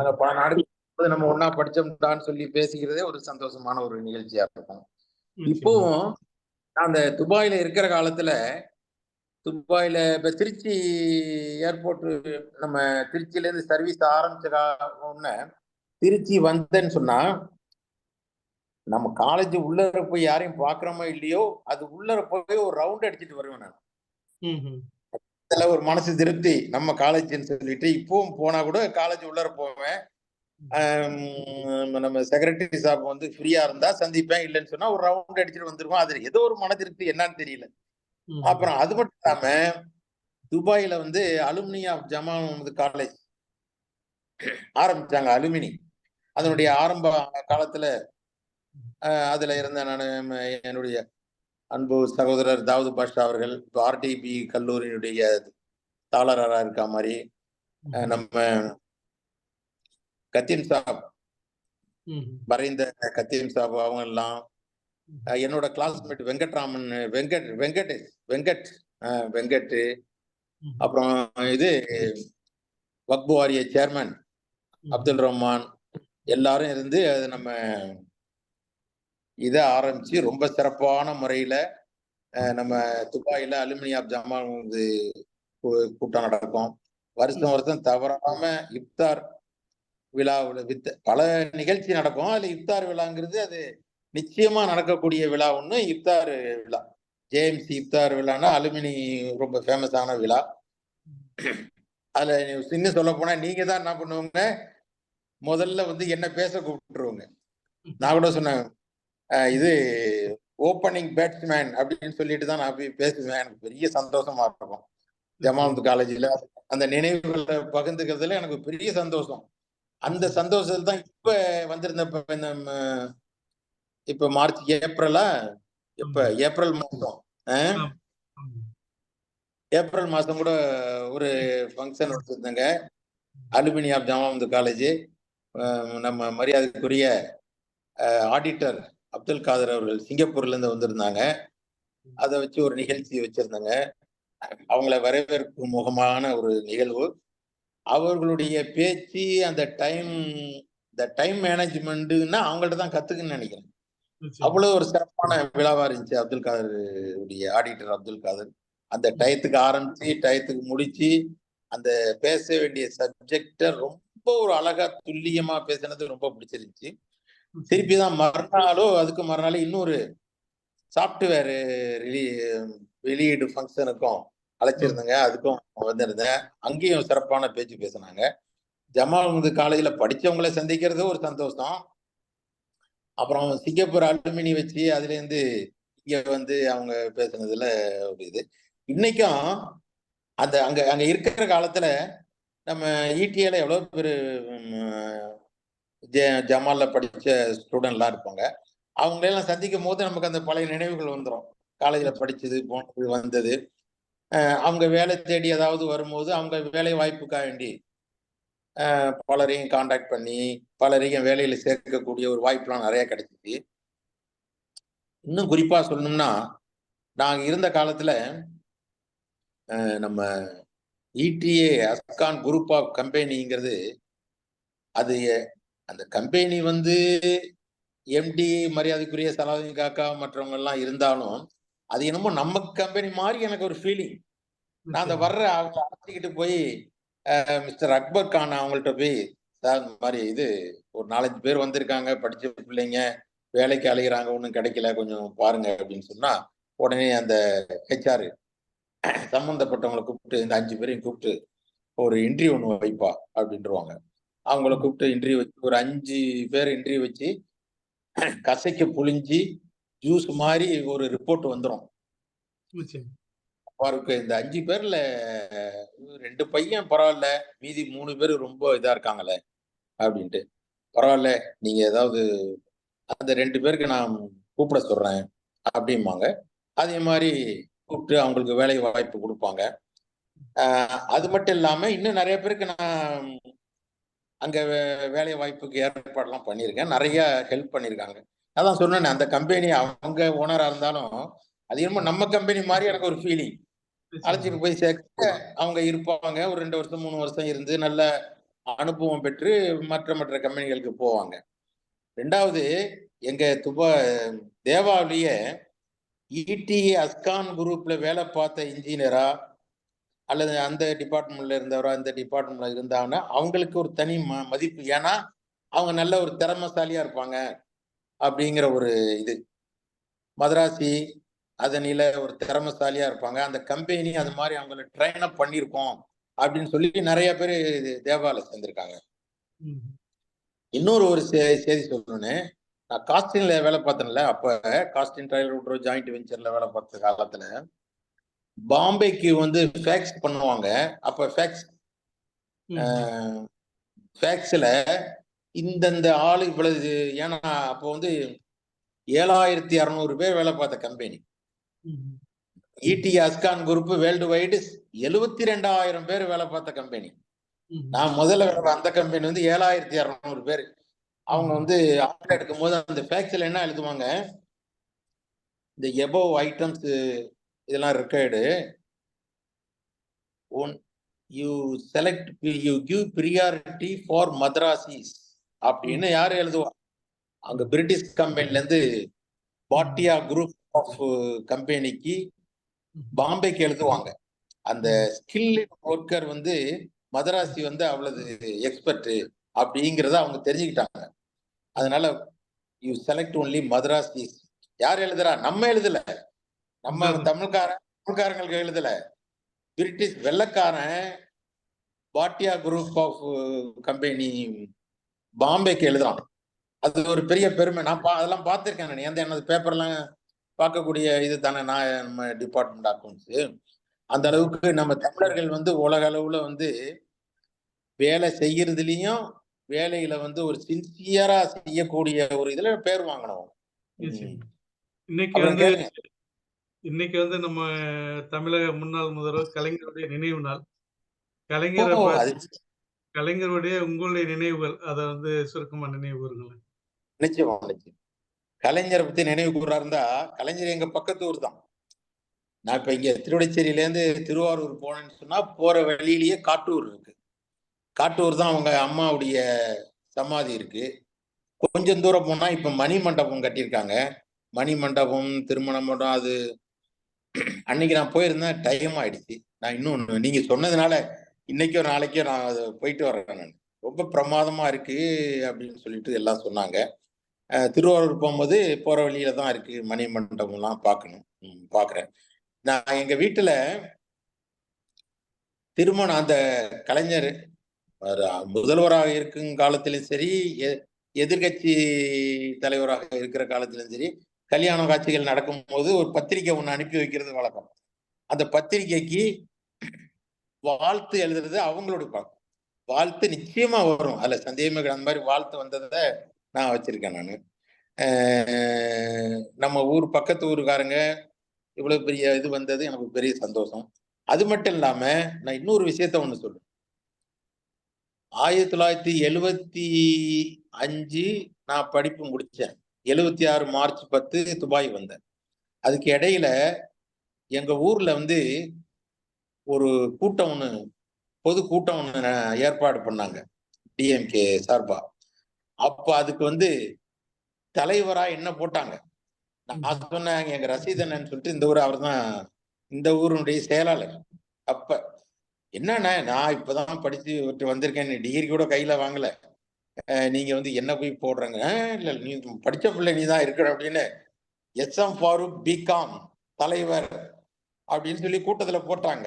அத பல நாடுகள் நம்ம ஒன்னா படிச்சோம்டான்னு சொல்லி பேசிக்கிறதே ஒரு சந்தோஷமான ஒரு நிகழ்ச்சியா இருக்கும். இப்போவும் அந்த துபாயில இருக்கிற காலத்துல துபாயில இப்ப திருச்சி ஏர்போர்ட், நம்ம திருச்சியில இருந்து சர்வீஸ் ஆரம்பிச்ச உடனே திருச்சி வந்தேன்னு சொன்னா, நம்ம காலேஜ் உள்ளர போய் யாரையும் பாக்குறோமோ இல்லையோ, அது உள்ளர போய் ஒரு ரவுண்ட் அடிச்சுட்டு வருவேன் நான். அதுல ஒரு மனசு திருப்தி, நம்ம காலேஜ்ன்னு சொல்லிட்டு இப்பவும் போனா கூட காலேஜ் உள்ளர போவேன். நம்ம செக்ரட்டரி சாப் வந்து ஃப்ரீயா இருந்தா சந்திப்பேன், இல்லைன்னு சொன்னா ஒரு ரவுண்ட் அடிச்சுட்டு வந்துருவோம். அது ஏதோ ஒரு மன திருப்தி, என்னன்னு தெரியல. அப்புறம் அது மட்டும் இல்லாம துபாயில வந்து alumni of Jamal Mohamed college ஆரம்பிச்சாங்க, அலுமினி. அதனுடைய ஆரம்ப காலத்துல அதுல இருந்த நான் என்னுடைய அன்பு சகோதரர் தாவூத் பாஷா அவர்கள் இப்போ ஆர்டிபி கல்லூரியினுடைய தாளராக இருக்க மாதிரி, நம்ம கத்தீம் சாப், மறைந்த கத்தீம் சாப் அவங்க எல்லாம், என்னோட கிளாஸ்மேட் வெங்கட்ராமன், வெங்கட், அப்புறம் இது வக்பு வாரிய சேர்மன் அப்துல் ரஹ்மான், எல்லாரும் இருந்து அது நம்ம இதை ஆரம்பிச்சு ரொம்ப சிறப்பான முறையில நம்ம துபாயில அலுமினி ஆஃப் ஜமால் கூட்டம் நடக்கும். வருஷம் தவறாம இப்தார் விழாவில் பல நிகழ்ச்சி நடக்கும். அதுல இப்தார் விழாங்கிறது அது நிச்சயமா நடக்கக்கூடிய விழா ஒண்ணு இப்தார் விழா. ஜேஎம்சி இப்தார் விழான்னா அலுமினி ரொம்ப ஃபேமஸான விழா. அதுல இன்னும் சொல்ல போனா நீங்க தான் என்ன பண்ணுவாங்க, முதல்ல வந்து என்ன பேச கூப்பிட்டுருவாங்க. நான் கூட சொன்னேன், இது ஓப்பனிங் பேட்ஸ்மேன் அப்படின்னு சொல்லிட்டு தான் நான் போய் பேசுவேன். எனக்கு பெரிய சந்தோஷமா இருக்கும். ஜமால் காலேஜில் அந்த நினைவுகளை பகிர்ந்துக்கிறதுல எனக்கு பெரிய சந்தோஷம். அந்த சந்தோஷத்துல தான் இப்ப வந்திருந்த இப்ப மார்ச் ஏப்ரல் மாசம் கூட ஒரு ஃபங்க்ஷன் வச்சிருந்தாங்க, alumni of Jamal Mohamed college. நம்ம மரியாதைக்குரிய ஆடிட்டர் அப்துல் காதர் அவர்கள் சிங்கப்பூர்ல இருந்து வந்திருந்தாங்க. அதை வச்சு ஒரு நிகழ்ச்சி வச்சிருந்தாங்க. அவங்கள வரவேற்கும் முகமான ஒரு நிகழ்வு. அவர்களுடைய பேச்சு, அந்த டைம் மேனேஜ்மெண்ட்னா அவங்கள்ட்ட தான் கத்துக்குன்னு நினைக்கிறேன். அவ்வளவு ஒரு சிறப்பான விழாவா இருந்துச்சு. அப்துல் காதர் உடைய ஆடிட்டர் அப்துல் காதர் அந்த டயத்துக்கு ஆரம்பிச்சு டயத்துக்கு முடிச்சு அந்த பேச வேண்டிய சப்ஜெக்ட ரொம்ப ஒரு அழகா துல்லியமா பேசினது ரொம்ப பிடிச்சிருந்துச்சு. திருப்பி தான் அதுக்கு மறுநாள் இன்னொரு சாப்ட்வேர் வெளியீடு ஃபங்க்ஷனுக்கும் அழைச்சிருந்தேங்க. அதுக்கும் வந்திருந்தேன். அங்கேயும் சிறப்பான பேச்சு பேசினாங்க. ஜமால் முஹம்மது காலேஜ்ல படிச்சவங்களை சந்திக்கிறது ஒரு சந்தோஷம். அப்புறம் சிங்கப்பூர் அலுமினி வச்சு அதுல இருந்து இங்க வந்து அவங்க பேசுனதுல ஒரு இது. இன்னைக்கும் அந்த அங்க அங்க இருக்கிற காலத்துல நம்ம ஈடிஏல எவ்வளவு பேரு ஜமால்ல படிச்ச ஸ்டூடெண்ட்லாம் இருப்பாங்க. அவங்களெல்லாம் சந்திக்கும் போது நமக்கு அந்த பழைய நினைவுகள் வந்துடும். காலேஜ்ல படிச்சது, போனது, வந்தது. அவங்க வேலை தேடி ஏதாவது வரும்போது அவங்க வேலை வாய்ப்புக்காக வேண்டி பலரையும் கான்டாக்ட் பண்ணி பலரையும் வேலையில சேர்க்கக்கூடிய ஒரு வாய்ப்புலாம் நிறைய கிடைச்சிச்சு. இன்னும் குறிப்பா சொல்லணும்னா, நாங்க இருந்த காலத்துல நம்ம இடிஏ அஸ்கான் குரூப் ஆஃப் கம்பெனிங்கிறது, அது அந்த கம்பெனி வந்து எம்டி மரியாதைக்குரிய சலாவுதீன் காக்கா மற்றவங்க எல்லாம் இருந்தாலும், அது என்னமோ நம்ம கம்பெனி மாதிரி எனக்கு ஒரு ஃபீலிங். நான் அந்த வர்ற அவங்க அழைச்சிக்கிட்டு போய் மிஸ்டர் அக்பர் கான் அவங்கள்ட்ட போய், சார் இந்த மாதிரி இது ஒரு 4-5 பேர் வந்திருக்காங்க, படிச்ச பிள்ளைங்க, வேலைக்கு அலைகிறாங்க, ஒன்றும் கிடைக்கல, கொஞ்சம் பாருங்க அப்படின்னு சொன்னா, உடனே அந்த ஹெச்ஆர் சம்பந்தப்பட்டவங்களை கூப்பிட்டு இந்த 5 பேரையும் கூப்பிட்டு ஒரு இன்டர்வியூ ஒன்று வைப்பா அப்படின்றவாங்க. அவங்கள கூப்பிட்டு இன்டர்வியூ வச்சு ஒரு 5 பேர் இன்டர்வியூ வச்சு கசைக்கு புழிஞ்சி ஜூஸ் மாதிரி ஒரு ரிப்போர்ட் வந்துடும். அவருக்கு இந்த 5 பேர்ல 2 பையன் பரவாயில்ல, மீதி 3 பேர் ரொம்ப இதா இருக்காங்களே அப்படின்ட்டு, பரவாயில்ல நீங்க ஏதாவது அந்த 2 பேருக்கு நான் கூப்பிட சொல்றேன் அப்படிம்பாங்க. அதே மாதிரி கூப்பிட்டு அவங்களுக்கு வேலை வாய்ப்பு கொடுப்பாங்க. அது மட்டும் இல்லாம இன்னும் நிறைய பேருக்கு நான் அங்க வேலை வாய்ப்புக்கு ஏற்பாடுலாம் பண்ணியிருக்கேன். நிறைய ஹெல்ப் பண்ணியிருக்காங்க. அதான் சொன்னேன், அந்த கம்பெனி அவங்க ஓனரா இருந்தாலும் அது என்னமோ நம்ம கம்பெனி மாதிரி எனக்கு ஒரு ஃபீலிங். அழைச்சிட்டு போய் சேர்க்க அவங்க இருப்பாங்க. ஒரு 2 வருஷம் 3 வருஷம் இருந்து நல்ல அனுபவம் பெற்று மற்ற கம்பெனிகளுக்கு போவாங்க. 2வது எங்க தேவாவிலேயே இடி அஸ்கான் குரூப்ல வேலை பார்த்த இன்ஜினியரா அல்லது அந்த டிபார்ட்மெண்ட்ல இருந்தவரா இந்த டிபார்ட்மெண்ட்ல இருந்தாங்கன்னா அவங்களுக்கு ஒரு தனி மதிப்பு. ஏன்னா அவங்க நல்ல ஒரு திறமைசாலியா இருப்பாங்க அப்படிங்கிற ஒரு இது. மதராசி அதனில ஒரு திறமைசாலியா இருப்பாங்க, அந்த கம்பெனி அது மாதிரி அவங்கள ட்ரெயின் அப் பண்ணியிருக்கோம் அப்படின்னு சொல்லி நிறைய பேர் தேவால சேர்ந்திருக்காங்க. இன்னொரு ஒரு செய்தி சொல்லணும்னு, நான் காஸ்டின்ல வேலை பார்த்தேன்ல, அப்ப காஸ்டின் ட்ரையல் ஜாயிண்ட் வெஞ்சர்ல வேலை பார்த்த காலத்துல பாம்பேக்கு வந்து ஃபேக்ஸ் பண்ணுவாங்க. அப்ப ஃபேக்ஸ்ல இந்தந்த ஆளு இவ்வளவு, ஏன்னா அப்போ வந்து 7600 பேர் வேலை பார்த்த கம்பெனி. இடி அஸ்கான் குரூப் வேர்ல்டு வைடு 72,000 பேர் வேலை பார்த்த கம்பெனி. நான் முதல்ல அந்த கம்பெனி வந்து 7600 பேர். அவங்க வந்து ஆர்டர் எடுக்கும் போது அந்த ஃபேக்ஸ்ல என்ன எழுதுவாங்க, இந்த எபோவ் ஐட்டம்ஸ் இதெல்லாம் record you select you give priority for Madrasis அப்படின்னு யாரு எழுதுவா? அங்க பிரிட்டிஷ் கம்பெனில இருந்து பாட்டியா குரூப் ஆஃப் கம்பெனிக்கு பாம்பேக்கு எழுதுவாங்க. அந்த ஸ்கில் ஒர்க்கர் வந்து மதராசி வந்து அவ்வளவு எக்ஸ்பர்ட் அப்படிங்கிறத அவங்க தெரிஞ்சுக்கிட்டாங்க. அதனால யூ செலக்ட் ஒன்லி மதராசீஸ். யார் எழுதுறா? நம்ம எழுதல, நம்ம தமிழ்காரங்களுக்கு எழுதல, பிரிட்டிஷ் வெள்ளக்காரன் பாட்டியா குரூப் ஆஃப் கம்பெனி பாம்பேக்கு எழுதுறான். அது ஒரு பெரிய பெருமை. நான் அதெல்லாம் பார்த்திருக்கேன். எனது பேப்பர்லாம் பார்க்கக்கூடிய இது தானே, நான் நம்ம டிபார்ட்மெண்ட் அக்கௌண்ட்ஸ். அந்த அளவுக்கு நம்ம தமிழர்கள் வந்து உலக அளவுல வந்து வேலை செய்யறதுலயும் வேலையில வந்து ஒரு சின்சியரா செய்யக்கூடிய ஒரு இதுல பேர் வாங்கணும். இன்னைக்கு வந்து நம்ம தமிழக முன்னாள் முதல்வர் கலைஞருடைய நினைவு நாள். கலைஞருடைய உங்களுடைய நினைவுகள், அதை வந்து சுருக்கமா நினைவு கூறுங்களேன். நிச்சயமா. கலைஞரை பத்தி நினைவு கூறா இருந்தா, கலைஞர் எங்க பக்கத்து ஊர் தான். நான் இப்ப இங்க திருவடிச்சேரியில இருந்து திருவாரூர் போனேன்னு சொன்னா போற வழியிலேயே காட்டூர் இருக்கு. காட்டூர் தான் அவங்க அம்மாவுடைய சமாதி இருக்கு. கொஞ்சம் தூரம் போனா இப்ப மணி மண்டபம் கட்டியிருக்காங்க. மணி மண்டபம், திருமண மண்டபம். அது அன்னைக்கு நான் போயிருந்தேன், டைம் ஆயிடுச்சு. நான் இன்னும் நீங்க சொன்னதுனால இன்னைக்கோ நாளைக்கோ நான் அதை போயிட்டு வர்றேன். நான் ரொம்ப பிரமாதமா இருக்கு அப்படின்னு சொல்லிட்டு எல்லாம் சொன்னாங்க. திருவாரூர் போகும்போது போற வழியில தான் இருக்கு மணி மண்டபம்லாம் பார்க்கணும். பார்க்குறேன். நான் எங்க வீட்டுல திருமணம் அந்த கலைஞர் முதல்வராக இருக்கும் காலத்திலும் சரி, எதிர்கட்சி தலைவராக இருக்கிற காலத்திலும் சரி, கல்யாண காட்சிகள் நடக்கும் போது ஒரு பத்திரிகை ஒண்ணு அனுப்பி வைக்கிறது வழக்கம். அந்த பத்திரிகைக்கு வாழ்த்து எழுதுறது அவங்களுடைய பழக்கம். வாழ்த்து நிச்சயமா வரும், அதுல சந்தேகமே கிடையாது. அந்த மாதிரி வாழ்த்து வந்ததை நான் வச்சிருக்கேன். நான் நம்ம ஊர் பக்கத்து ஊருக்காரங்க இவ்வளவு பெரிய இது வந்தது எனக்கு பெரிய சந்தோஷம். அது மட்டும் இல்லாம நான் இன்னொரு விஷயத்த ஒண்ணு சொல்றேன். 1975 நான் படிப்பு முடிச்சேன். 76 மார்ச் 10 துபாய் வந்தேன். அதுக்கு இடையில எங்க ஊர்ல வந்து ஒரு கூட்டம் ஒண்ணு, பொது கூட்டம் ஒண்ணு ஏற்பாடு பண்ணாங்க டிஎம்கே சார்பா. அப்ப அதுக்கு வந்து தலைவரா என்ன போட்டாங்க. நான் சொன்னேன் எங்க ரசீதன் சொல்லிட்டு, இந்த ஊர் அவர் தான் இந்த ஊருடைய செயலாளர். அப்ப என்னன்னா, நான் இப்பதான் படிச்சு வந்திருக்கேன், டிகிரி கூட கையில வாங்கல, நீங்க வந்து என்ன போய் போடுறங்க? இல்ல நீ படிச்ச பிள்ளை நீ தான் இருக்கிற அப்படின்னு SM ஃபாரூக் பிகாம் தலைவர் அப்படின்னு சொல்லி கூட்டத்துல போட்டாங்க.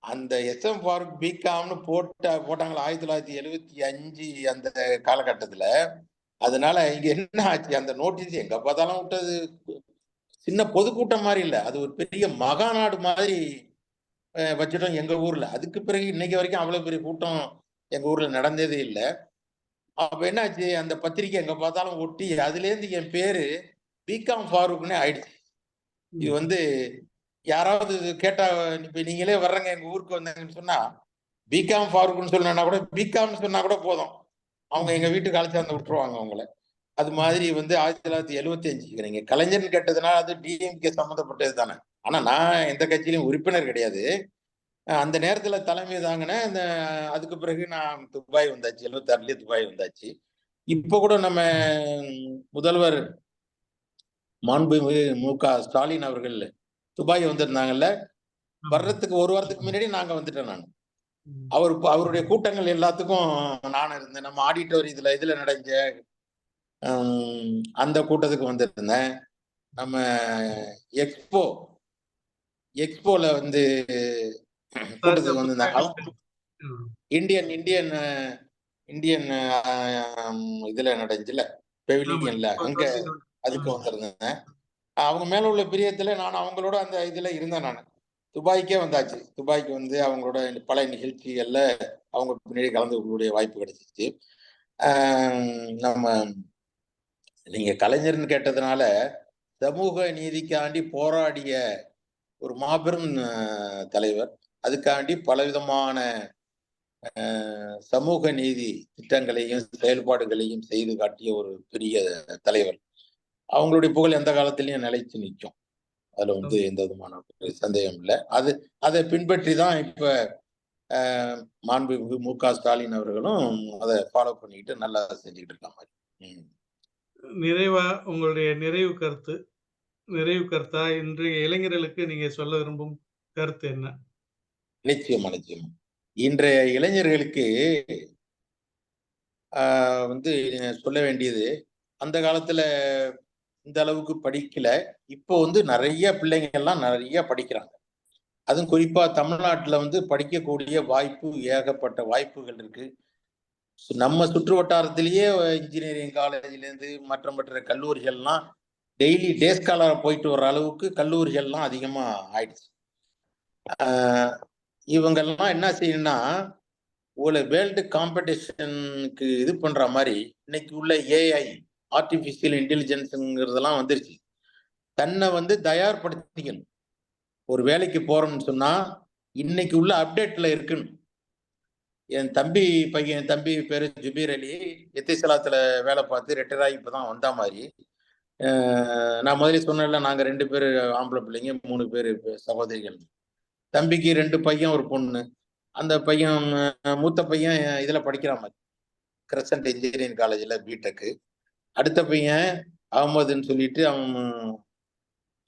அந்த SM ஃபாரூக் பிகாம்னு போட்டாங்களா 1975 அந்த காலகட்டத்துல. அதனால இங்க என்ன ஆச்சு, அந்த நோட்டீஸ் எங்க பார்த்தாலும் விட்டது சின்ன பொதுக்கூட்டம் மாதிரி இல்ல, அது ஒரு பெரிய மகாநாடு மாதிரி வச்சுட்டோம் எங்க ஊர்ல. அதுக்கு பிறகு இன்னைக்கு வரைக்கும் அவ்வளவு பெரிய கூட்டம் எங்க ஊர்ல நடந்ததே இல்லை. அப்ப என்னாச்சு, அந்த பத்திரிக்கை எங்க பார்த்தாலும் ஒட்டி அதுல இருந்து என் பேரு பிகாம் ஃபாரூக்னே ஆயிடுச்சு. இது வந்து யாராவது கேட்டா, இப்ப நீங்களே வர்றங்க எங்க ஊருக்கு வந்தாங்கன்னு சொன்னா பிகாம் ஃபாரூக்னு சொன்னா கூட, பிகாம் சொன்னா கூட போதும், அவங்க எங்க வீட்டுக்கு அழைச்சி வந்து விட்டுருவாங்க அவங்கள. அது மாதிரி வந்து 1975 நீங்க கலைஞர்னு கேட்டதுனால அது டிஎம்கே சம்மந்தப்பட்டது தானே. ஆனா நான் எந்த கட்சியிலும் உறுப்பினர் கிடையாது. அந்த நேரத்துல தலைமை தாங்கின அதுக்கு பிறகு நான் துபாய் வந்தாச்சு. 76லயே துபாய் வந்தாச்சு. இப்ப கூட நம்ம முதல்வர் மாண்புமிகு மு.க.ஸ்டாலின் அவர்கள் துபாய் வந்திருந்தாங்கல்ல, ஆமா. வர்றதுக்கு ஒரு வாரத்துக்கு முன்னாடி நாங்க வந்துட்டேன் நான். ம். அவருடைய கூட்டங்கள் எல்லாத்துக்கும் நான் இருந்தேன். நம்ம ஆடிட்டோரியத்துல இதுல நடந்த அந்த கூட்டத்துக்கு வந்திருந்தேன். நம்ம எக்ஸ்போல வந்து கூட்டத்துக்கு வந்திருந்தாங்க. ம். இந்தியன் இந்தியன் இதுல நடந்துச்சுல, ஆமா. பெவிலியன்ல அங்க அதுக்கு ஆமா. வந்திருந்தேன். அவங்க மேல உள்ள பிரியத்துல நான் அவங்களோட அந்த இதுல இருந்தேன் நான். துபாய்க்கே வந்தாச்சு. துபாய்க்கு வந்து அவங்களோட பல நிகழ்ச்சிகள்ல அவங்க பின்னாடி கலந்துக்கூடிய வாய்ப்பு கிடைச்சிச்சு. நம்ம நீங்க கலைஞர்னு கேட்டதுனால, சமூக நீதிக்காண்டி போராடிய ஒரு மாபெரும் தலைவர். அதுக்காண்டி பலவிதமான சமூக நீதி திட்டங்களையும், செயல்பாடுகளையும் செய்து காட்டிய ஒரு பெரிய தலைவர். அவங்களுடைய புகழ் எந்த காலத்திலயும் நிலைத்து நிற்கும். அதுல வந்து எந்த விதமான சந்தேகம் இல்லை. அதை பின்பற்றி தான் இப்ப மாண்புமிகு மு.க.ஸ்டாலின் அவர்களும் அதை ஃபாலோ பண்ணிட்டு நல்லா செஞ்சுக்கிட்டு இருக்காங்க. நிறைவா உங்களுடைய நிறைவு கருத்தா இன்றைய இளைஞர்களுக்கு நீங்க சொல்ல விரும்பும் கருத்து என்ன? நிச்சயமா. இன்றைய இளைஞர்களுக்கு வந்து சொல்ல வேண்டியது, அந்த காலத்துல இந்த அளவுக்கு படிக்கல. இப்போ வந்து நிறைய பிள்ளைங்க எல்லாம் நிறைய படிக்கிறாங்க. அதுவும் குறிப்பா தமிழ்நாட்டுல வந்து படிக்கக்கூடிய வாய்ப்பு ஏகப்பட்ட வாய்ப்புகள் இருக்கு. நம்ம சுற்று வட்டாரத்திலேயே இன்ஜினியரிங் காலேஜ்ல இருந்து மற்ற கல்லூரிகள்லாம் டெய்லி டே ஸ்காலரா போயிட்டு வர்ற அளவுக்கு கல்லூரிகள்லாம் அதிகமா ஆயிடுச்சு. இவங்கெல்லாம் என்ன செய்யணும்னா, ஒரு வேர்ல்டு காம்படிஷனுக்கு இது பண்ற மாதிரி இன்னைக்கு உள்ள ஏஐ ஆர்டிபிஷியல் இன்டெலிஜென்ஸ்ங்கிறதெல்லாம் வந்துருச்சு. தன்னை வந்து தயார்படுத்திக்கணும். ஒரு வேலைக்கு போறோம்னு சொன்னா இன்னைக்கு உள்ள அப்டேட்ல இருக்கணும். என் தம்பி பேரு ஜுபீர் அலி, எத்திசலாத்துல வேலை பார்த்து ரிட்டையர் ஆகி இப்பதான் வந்த மாதிரி. நான் முதல்ல சொன்னேன்ல, நாங்க 2 பேரு ஆம்பளை பிள்ளைங்க, 3 பேரு சகோதரிகள். தம்பிக்கு 2 பையன் ஒரு பொண்ணு. அந்த பையன் மூத்த பையன் இதுல படிக்கிற மாதிரி, கிரசன்ட் இன்ஜினியரிங் காலேஜ்ல பிடெக். அடுத்த பையன் அகமதுன்னு சொல்லிட்டு அவன்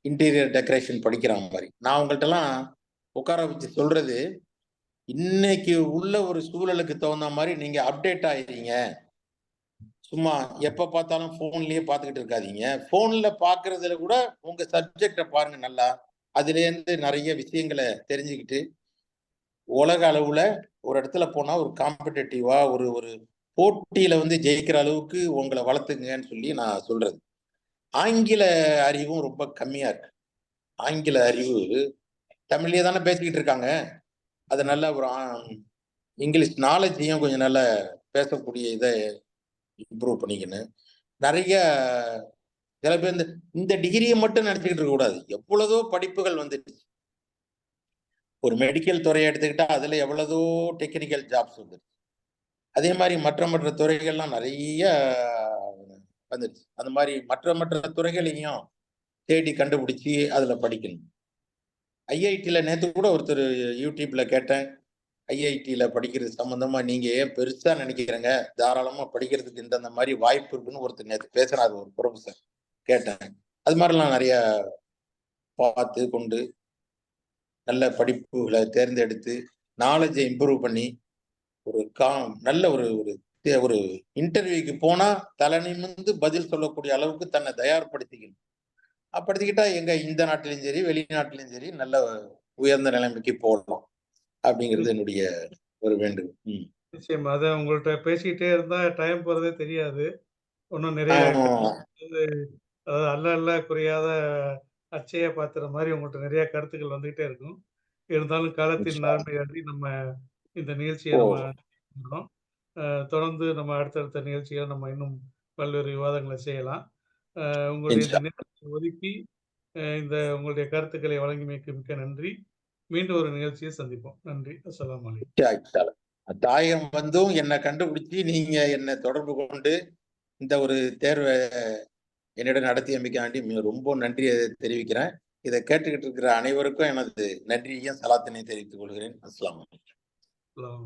இன்டீரியர் டெக்கரேஷன் படிக்கிற மாதிரி. நான் உங்கள்கிட்ட எல்லாம் உட்கார வச்சு சொல்றது, இன்னைக்கு உள்ள ஒரு சூழலுக்கு தகுந்த மாதிரி நீங்க அப்டேட் ஆயிடுறீங்க. சும்மா எப்ப பார்த்தாலும் போன்லயே பார்த்துக்கிட்டு இருக்காதீங்க. போன்ல பாக்குறதுல கூட உங்க சப்ஜெக்ட பாருங்க நல்லா. அதுல இருந்து நிறைய விஷயங்களை தெரிஞ்சுக்கிட்டு உலக அளவுல ஒரு இடத்துல போனா ஒரு காம்படிட்டிவா ஒரு ஒரு போட்டியில வந்து ஜெயிக்கிற அளவுக்கு உங்களை வளர்த்துங்கன்னு சொல்லி நான் சொல்றது. ஆங்கில அறிவும் ரொம்ப கம்மியா இருக்கு. ஆங்கில அறிவு தமிழ்லயே தானே பேசிக்கிட்டு இருக்காங்க. அது நல்ல ஒரு இங்கிலீஷ் நாலேஜையும் கொஞ்சம் நல்லா பேசக்கூடிய இதை இம்ப்ரூவ் பண்ணிக்கணும். நிறைய சில பேர் இந்த டிகிரியை மட்டும் நினைச்சுக்கிட்டு இருக்க கூடாது. எவ்வளவோ படிப்புகள் வந்துடுச்சு. ஒரு மெடிக்கல் துறையை எடுத்துக்கிட்டா அதுல எவ்வளவோ டெக்னிக்கல் ஜாப்ஸ் வந்துடுச்சு. அதே மாதிரி மற்ற துறைகள்லாம் நிறைய வந்துடுச்சு. அந்த மாதிரி மற்ற துறைகளையும் தேடி கண்டுபிடிச்சி அதுல படிக்கணும். ஐஐடியில நேற்று கூட ஒருத்தர் யூடியூப்ல கேட்டேன், ஐஐடியில படிக்கிறது சம்பந்தமா நீங்க ஏன் பெருசா நினைக்கிறீங்க, தாராளமா படிக்கிறதுக்கு இந்த மாதிரி வாய்ப்பு இருக்குன்னு ஒருத்தர் நேற்று பேசுறாரு, ஒரு ப்ரொஃபசர். கேட்டேன். அது மாதிரிலாம் நிறைய பார்த்து கொண்டு நல்ல படிப்புகளை தேர்ந்தெடுத்து நாலேஜை இம்ப்ரூவ் பண்ணி ஒரு நல்ல ஒரு ஒரு இன்டர்வியூக்கு போனா தலை நிமிர்ந்து பதில் சொல்லக்கூடிய அளவுக்கு தன்னை தயார்படுத்திக்கணும். படுத்திக்கிட்டா எங்க இந்த நாட்டிலும் சரி வெளிநாட்டிலும் சரி நல்ல உயர்ந்த நிலைமைக்கு போகலாம் அப்படிங்கிறது என்னுடைய ஒரு வேண்டுகோள். நிச்சயமா. அதான் உங்கள்ட்ட பேசிக்கிட்டே இருந்தா டைம் போறதே தெரியாது. இன்னும் நிறைய அதாவது அல்ல குறையாத அச்சய பாத்திரம் மாரி உங்கள்ட்ட நிறைய கருத்துக்கள் வந்துகிட்டே இருக்கும். இருந்தாலும் காலத்தின் அருமை கருதி நம்ம இந்த நிகழ்ச்சிய நம்ம பண்றோம். தொடர்ந்து நம்ம அடுத்தடுத்த நிகழ்ச்சிகள நம்ம இன்னும் பல்வேறு விவாதங்கள செய்யலாம். உங்களுடைய இந்த நேரத்தை ஒதுக்கி இந்த உங்களுடைய கருத்துக்களை வழங்கியமைக்கு மிக்க நன்றி. மீண்டும் ஒரு நிகழ்ச்சியில் சந்திப்போம். நன்றி. அஸ்ஸலாமு அலைக்கும். தாயகம் வந்தும் என்னை கண்டுபிடிச்சி நீங்க என்னை தொடர்பு கொண்டு இந்த ஒரு தேர்வை என்னிடம் நடத்தியமைக்காண்டி ரொம்ப நன்றியை தெரிவிக்கிறேன். இதை கேட்டுக்கிட்டு இருக்கிற அனைவருக்கும் எனது நன்றியையும் சலாத்தினையும் தெரிவித்துக் கொள்கிறேன். அஸ்ஸலாமு அலைக்கும்.